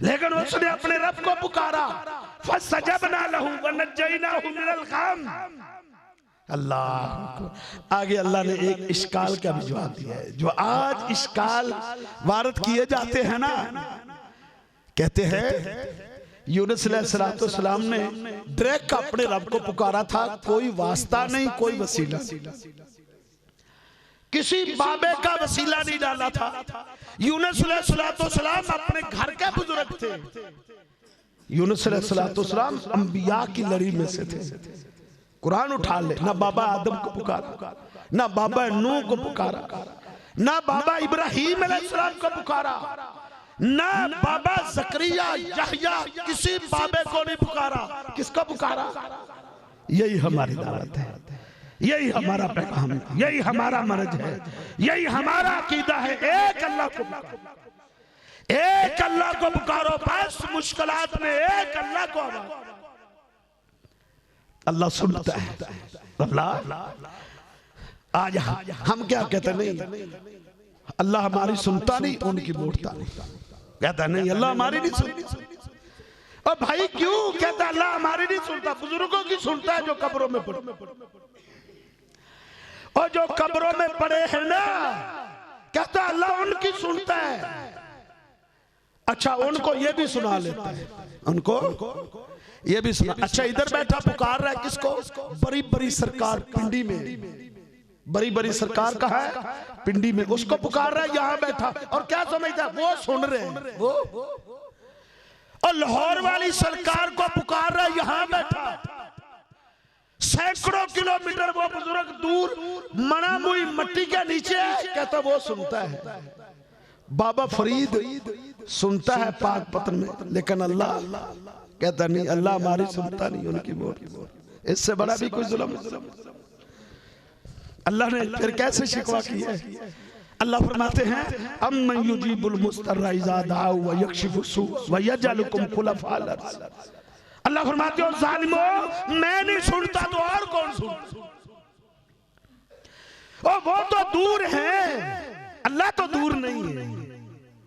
लेकिन उसने अपने रब को पुकारा। फसजबना लहू व नज्जैनाहु मिनल गम। अल्लाह, आगे अल्लाह ने एक इश्काल का भी जवाब दिया है। जो आज इश्काल वारद किए जाते हैं ना, कहते हैं यूनुस अलैहिस्सलाम ने डायरेक्ट अपने रब को पुकारा था, कोई वास्ता नहीं, कोई वसीला, किसी बाबे का वसीला नहीं डाला था। यूनुस अलैहिस्सलाम अपने घर के बुजुर्ग थे। यूनुस अलैहिस्सलाम अंबिया की लड़ी में से थे। कुरान उठा ले, ना बाबा आदम को पुकारा, ना बाबा नूह को पुकारा, ना बाबा इब्राहिम अलैहिस्सलाम को पुकारा, ना बाबा जकरिया यहया, किसी बाबे को नहीं पुकारा। किसको पुकारा? यही हमारी दावत है, यही हमारा पैगाम है, यही हमारा मर्ज है, यही हमारा अकीदा है। एक अल्लाह को पुकारो, एक अल्लाह को पुकारो, बस मुश्किलात में एक अल्लाह को आवाज। अल्लाह सुनता है। अल्लाह आज हम क्या कहते, नहीं अल्लाह हमारी सुनता नहीं, उनकी मोड़ता नहीं। कहता नहीं अल्लाह हमारी नहीं सुनता। और भाई क्यों कहता अल्लाह हमारी नहीं सुनता? बुजुर्गों की सुनता है जो कब्रों में पड़े, और जो कब्रों में पड़े हैं ना, कहता अल्लाह उनकी सुनता है। अच्छा, उनको ये भी सुना लेता है, उनको ये भी सुना। अच्छा, इधर बैठा पुकार रहा है किसको? बड़ी बड़ी सरकार पिंडी में, बड़ी बड़ी सरकार कहाँ है? पिंडी में। उसको पुकार रहा है यहाँ बैठा, और क्या समझता है? वो सुन रहे हैं वो। और लाहौर वाली सरकार को पुकार रहा है यहाँ बैठा, सैकड़ों किलोमीटर वो बुजुर्ग दूर मनामुई मट्टी के नीचे है, कहता वो सुनता है। बाबा फरीद सुनता है पाक पतन में, लेकिन अल्लाह कहता नहीं, अल्लाह हमारी सुनता नहीं, उनकी मोड़। इससे बड़ा भी कोई जुल्म अल्लाह ने फिर कैसे शिकवा किया है? अल्लाह फरमाते हैं अम्मन युजीबुल मुस्तर्रा इज़ा दाअ व यक्शिफु सू व यजअलुकुम खुलफाअल अर्ज़। अल्लाह फरमाते हो जालिमों, मैं नहीं सुनता तो और कौन सुनता? और वो तो दूर है, अल्लाह तो दूर नहीं है।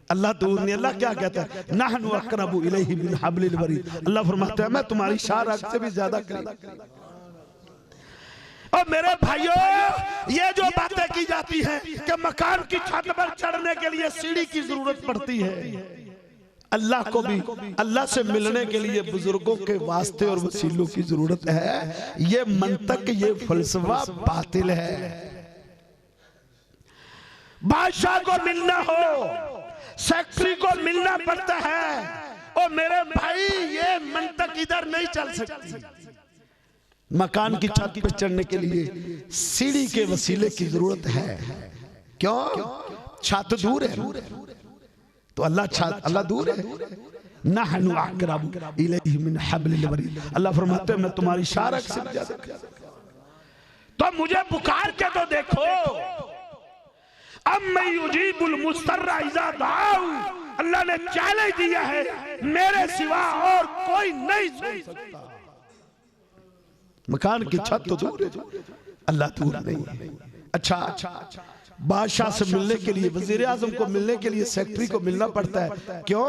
अल्लाह दूर नहीं। अल्लाह क्या कहता है? नहनु अक़रबु इलैहि मिन हब्लिल वरीद। अल्लाह फरमाता है मैं तुम्हारी शाह से भी ज्यादा करीब। और मेरे भाइयों, ये जो बातें की जाती हैं कि मकान की छत पर चढ़ने के लिए सीढ़ी की जरूरत पड़ती है, अल्लाह को भी अल्लाह से मिलने के लिए बुजुर्गों के वास्ते और वसीलों की जरूरत है। ये मंतक, ये फलसफा बातिल है। बादशाह को मिलना हो, सेक्रेटरी को मिलना पड़ता है। और मेरे भाई, ये मंतक इधर नहीं चल सकती। मकान की छत पर चढ़ने के लिए सीढ़ी के वसीले की जरूरत है। क्यों? छत दूर है, तो अल्लाह दूर है। नहनु अक़रबु इलैहि मिन हब्लिल वरीद। अल्लाह फरमाते हैं मैं तुम्हारी शारक से ज्यादा। तो मुझे पुकार के तो देखो। अम्मन युजीबुल मुस्तर्रा इज़ा दाअ। अल्लाह ने चैलेंज दिया है, मेरे सिवा और कोई नहीं सुन सकता। मकान की छत तो दूर है, अल्लाह दूर नहीं है। अच्छा, बादशाह से मिलने के लिए, वजीर आजम को मिलने के लिए सेक्रेटरी को मिलना पड़ता है। क्यों?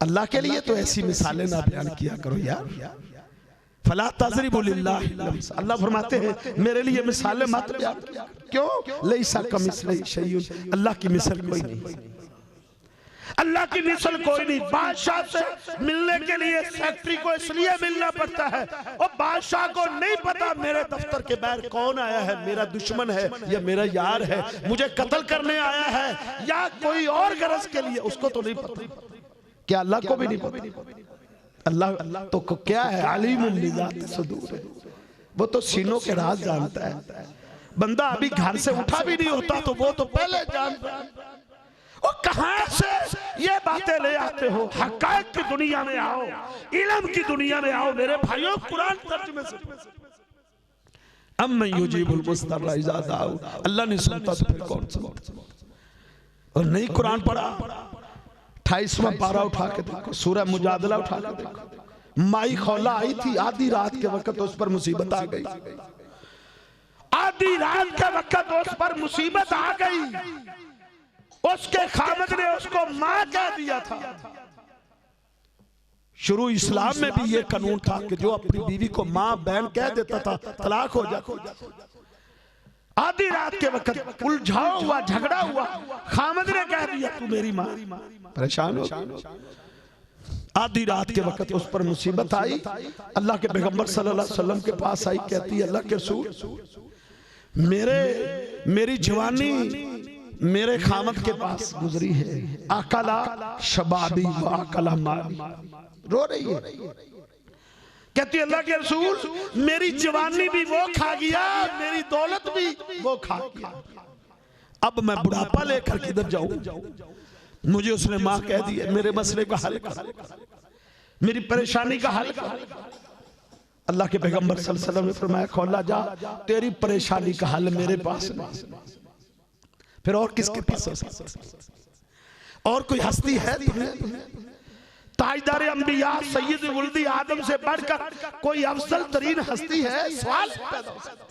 अल्लाह के लिए तो ऐसी मिसालें ना बयान किया करो यार। फला तज़रिबु लिल्लाहि लम्सा। अल्लाह फरमाते हैं मेरे लिए मिसालें मत बयान किया। क्यों? लैसा कमिस्लिही शैउन। अल्लाह की मिसाल कोई नहीं। अल्लाह की मिसल कोई नहीं। बादशाह से मिलने के लिए सेक्रेटरी को इसलिए मिलना पड़ता है, और बादशाह को नहीं पता मेरे दफ्तर के बाहर कौन आया है, मेरा दुश्मन है या मेरा यार है, मुझे कत्ल करने आया है या कोई और गरज के लिए, उसको तो नहीं पता। क्या अल्लाह को भी नहीं पता? अल्लाह तो क्या है, अलीमुम बिज़ाति सुदूर, वो तो सीनों के राज जानता है। बंदा अभी घर से उठा भी नहीं होता तो वो तो पहले जानता है। और कहां से ये बातें ले आते हो? हक़ाइक़ की दुनिया में आओ, इल्म की दुनिया में आओ मेरे भाइयों। कुरान तर्जुमे से अम्मन युजीबुल मुस्तर्रा इज़ा दाऊ, अल्लाह नहीं सुनता तो फिर कौन सुनता? और नहीं कुरान पढ़ा, 28वां पारा उठा के देखो, सूरह मुजादला उठा के देखो। माई खौला आई थी आधी रात के वक्त, उस पर मुसीबत आ गई। आधी रात के वक्त उस पर मुसीबत आ गई, उसके खामद ने उसको मां कह दिया था। शुरू इस्लाम में भी ये कानून था कि जो अपनी बीवी को मां बहन कह देता था तलाक हो जाता। आधी रात के वक्त उलझाओ हुआ, झगड़ा हुआ, खामद ने कह दिया तू मेरी मां, परेशान हो। आधी रात के वक्त उस पर मुसीबत आई। अल्लाह के पैगंबर सल्लल्लाहु अलैहि वसल्लम के पास आई, कहती है अल्लाह के रसूल, मेरी जवानी मेरे खामद के पास गुजरी है। अकला शबाबी व अकला माली, रो रही है। कहती है अल्लाह के रसूल, मेरी जवानी भी वो खा गया, मेरी दौलत भी वो खा गया, अब मैं बुढ़ापा लेकर किधर जाऊं? मुझे उसने मां कह दी है, मेरे मसले का हल कर, मेरी परेशानी का हल कर। अल्लाह के पैगंबर सल्लल्लाहु अलैहि वसल्लम ने फरमाया खौला जा, तेरी परेशानी का हल मेरे पास नहीं, फिर और किसके पास हो सकता? और कोई हस्ती है तुम्हें? ताजदार अंबिया सैयद वुल्दी आदम से बढ़कर कोई अफजल तरीन हस्ती है? सवाल पैदा हो सकता,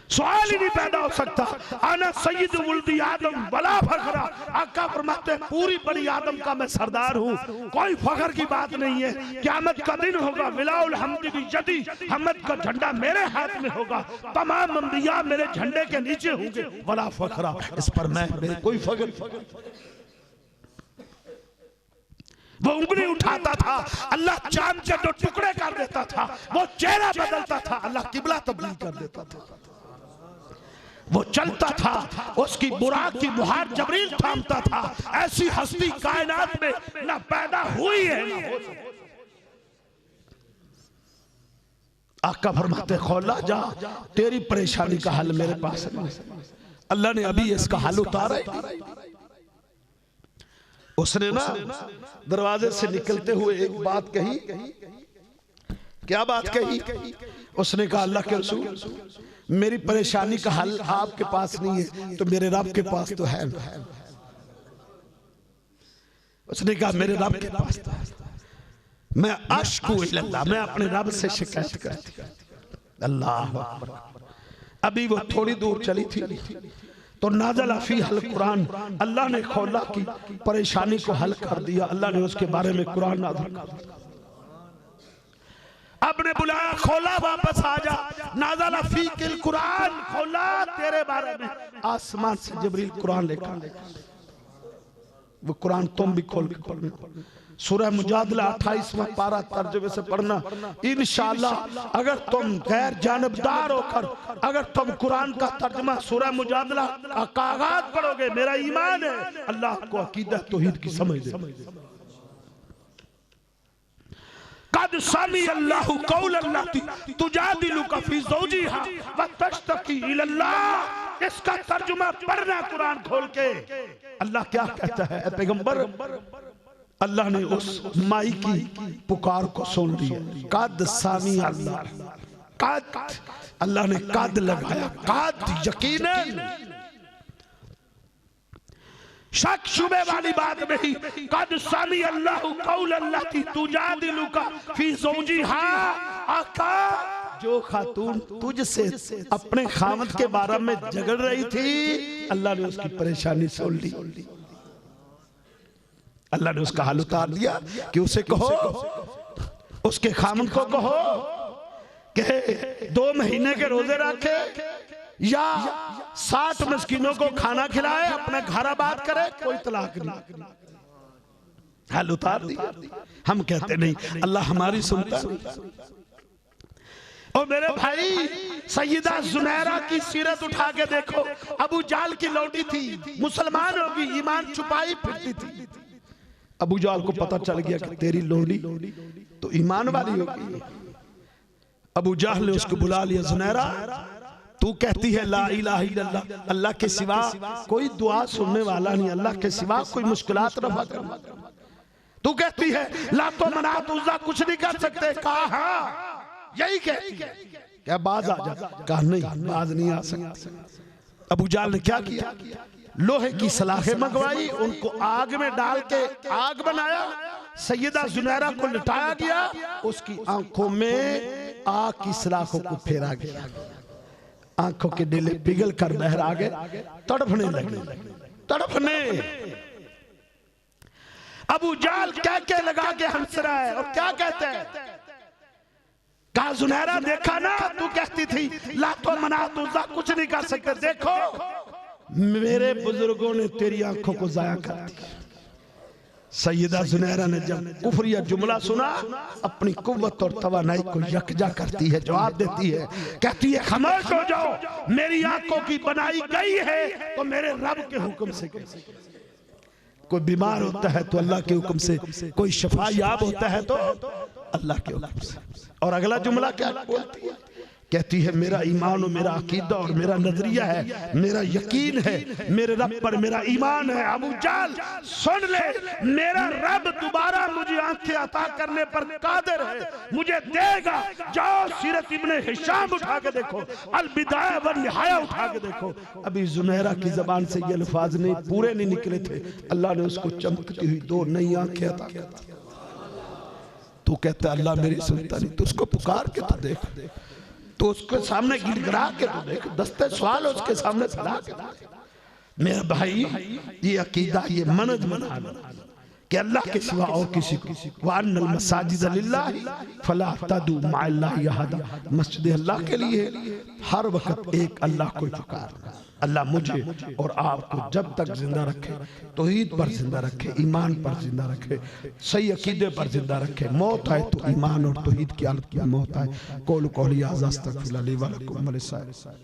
सवाल ही नहीं पैदा हो सकता। आना सैयद वुल्दी आदम वला फखरा, आका फरमाते हैं पूरी बड़ी आदम का मैं सरदार हूँ, कोई फखर की बात नहीं है। क़यामत का दिन होगा, विलाउल हम्द भी जदी, हम्द का झंडा मेरे हाथ में होगा, तमाम अंबिया मेरे झंडे के नीचे होंगे, वला फखरा, इस पर मैं मेरे कोई फखर। वो उंगली उठाता था, अल्लाह चांद के दो टुकड़े कर देता था, वो चेहरा बदलता था, अल्लाह किबला तब्दील कर देता था, वो चलता था, उसकी बुराक की मुहार जबरील थामता था। ऐसी हस्ती कायनात में ना पैदा हुई है ना हो सकती। आका फरमाते खौला जा, तेरी परेशानी का हल मेरे पास है। अल्लाह ने अभी इसका हल उतारा है। उसने ना दरवाजे से निकलते हुए एक बात कही। क्या बात कही? उसने कहा अल्लाह के रसूल, मेरी परेशानी का हल आपके पास नहीं है तो मेरे रब के पास तो है। उसने कहा मेरे रब के पास तो है। मैं अश्कु इल्लल्लाह, मैं अपने रब से शिकायत करती। अल्लाह अकबर। अभी वो थोड़ी दूर चली थी तो नाज़ला फ़ीहल कुरान, अल्लाह ने खौला की परेशानी को हल कर दिया। अल्लाह ने उसके बारे में कुरान नाज़िल कर दिया। आपने बुलाया खौला वापस आ जा, नाज़ला फ़ीहिल कुरान, खौला तेरे बारे में आसमान से जिब्रील कुरान लेकर। वो कुरान तुम भी खोल के पढ़ना। सूरह मुजादला 28वां पारा तर्जुमे से पढ़ना इंशाअल्लाह। अगर तुम गैर जानबदार होकर अगर तुम कुरान का तर्जुमा सूरह मुजादला का आगाज पढ़ोगे, मेरा ईमान है अल्लाह को अकीदा तौहीद की समझ दे। कद समी अल्लाहु कौल अल्लाती तुजादिलुका फी ज़ौजिहा व तश्तकी इलल्लाह। इसका तर्जुमा पढ़ना कुरान खोल के। अल्लाह क्या कहता है? पैगंबर, अल्लाह ने उस माई की पुकार को सुन लिया। कद सामी अल्लाह, कद, अल्लाह ने कद लगाया, कद यकीनन, शक शुबे वाली बात नहीं। कद सामी अल्लाह कौल अल्लाती तुजादिलुका फी ज़ौजिहा। आका, जो खातून तुझसे अपने खामद के बारे में झगड़ रही थी, अल्लाह ने उसकी परेशानी सुन ली। अल्लाह ने उसका हाल उतार दिया कि उसे कहो, उसके खामद को कहो कि 2 महीने के रोजे रखे या 60 मिस्कीनों को खाना खिलाए, अपने घर आबाद करे, कोई तलाक नहीं। हाल उतार दी। हम कहते नहीं अल्लाह हमारी सुनता नहीं। और मेरे भाई सैयदा जुनैरा की सीरत उठा के देखो, अबू जाल की लौटी थी, मुसलमान होगी, ईमान छुपाई फिरती थी। अबू जाल को पता चल गया कि तेरी लोड़ी तो ईमान वाली होगी। अबू जाहल ने उसको बुला लिया, जुनैरा तू कहती है ला इलाहा इल्लल्लाह, अल्लाह के सिवा कोई दुआ सुनने वाला नहीं, अल्लाह के सिवा कोई मुश्किलात रफा करना। तू कहती है लातो मनात उज़्ज़ा कुछ नहीं कर सकते। कहा हाँ यही कहती है, क्या बाज आ जा? कहा नहीं बाज नहीं आ सकता। अबू जाहल ने क्या किया, लोहे की सलाखें मंगवाई, उनको आग में डाल के आग बनाया, सैयदा जुनैरा को लिटाया गया, उसकी आंखों में आग की सलाखों को फेरा गया, आंखों के डेले पिघल कर बहर आ गए, तड़फने लगे, तड़फने। अबू जाल क्या लगा के हंस रहा है और क्या कहते हैं, कहा जुनैरा देखा ना, तू कहती थी लातो मनात उज़्ज़ा कुछ नहीं कर सकते, देखो मेरे बुजुर्गों ने तेरी आंखों को जाया कर दिया। सैयदा जुनैरा ने जब कुफरिया जुमला सुना, अपनी कुव्वत और तवानाई को यकजा करती है, जवाब देती है, कहती है खामोश हो जाओ, मेरी आंखों की बनाई गई है तो मेरे रब के हुक्म से। कोई बीमार होता है तो अल्लाह के हुक्म से, कोई शफा याब होता है तो अल्लाह के हुक्म से। और अगला जुमला क्या बोलती है, कहती है मेरा ईमान और मेरा अकीदा और मेरा नजरिया है, मेरा यकीन है, मेरे रब पर मेरा ईमान है। अबू जाल सुन ले, मेरा रब दोबारा मुझे आंखें अता करने पर कादिर है, मुझे देगा। जाओ सीरत इब्ने हिशाम उठा के देखो, अल बिदाया व निहाया उठा के देखो। अभी जुनैरा की जबान से ये अल्फाज नहीं पूरे नहीं निकले थे, अल्लाह ने उसको चमकती हुई 2 नई आंखें अता कर दी। तू कहता है अल्लाह मेरी सुनता नहीं, तो उसको पुकार के तो देख, तो उसके सामने गिड़गिड़ा के तो देख, दस्ते सवाल उसके सामने फैला के देख। मेरा भाई ये अकीदा, ये मनज मनाना कि अल्लाह के सिवा और किसी को, वअन्नल मसाजिद लिल्लाहि फला तदू मअल्लाहि अहदा, मस्जिद अल्लाह के लिए हर वक्त एक अल्लाह को पुकारना। अल्लाह मुझे और आपको जब तक जिंदा रखे, तौहीद पर जिंदा रखे, ईमान पर जिंदा रखे, सही अकीदे पर जिंदा रखे। मौत आए तो ईमान और तौहीद की हालत में मौत आए। कौल कौली हाज़ा अस्तगफिरुल्लाह ली व लकुम व लिसाइरिल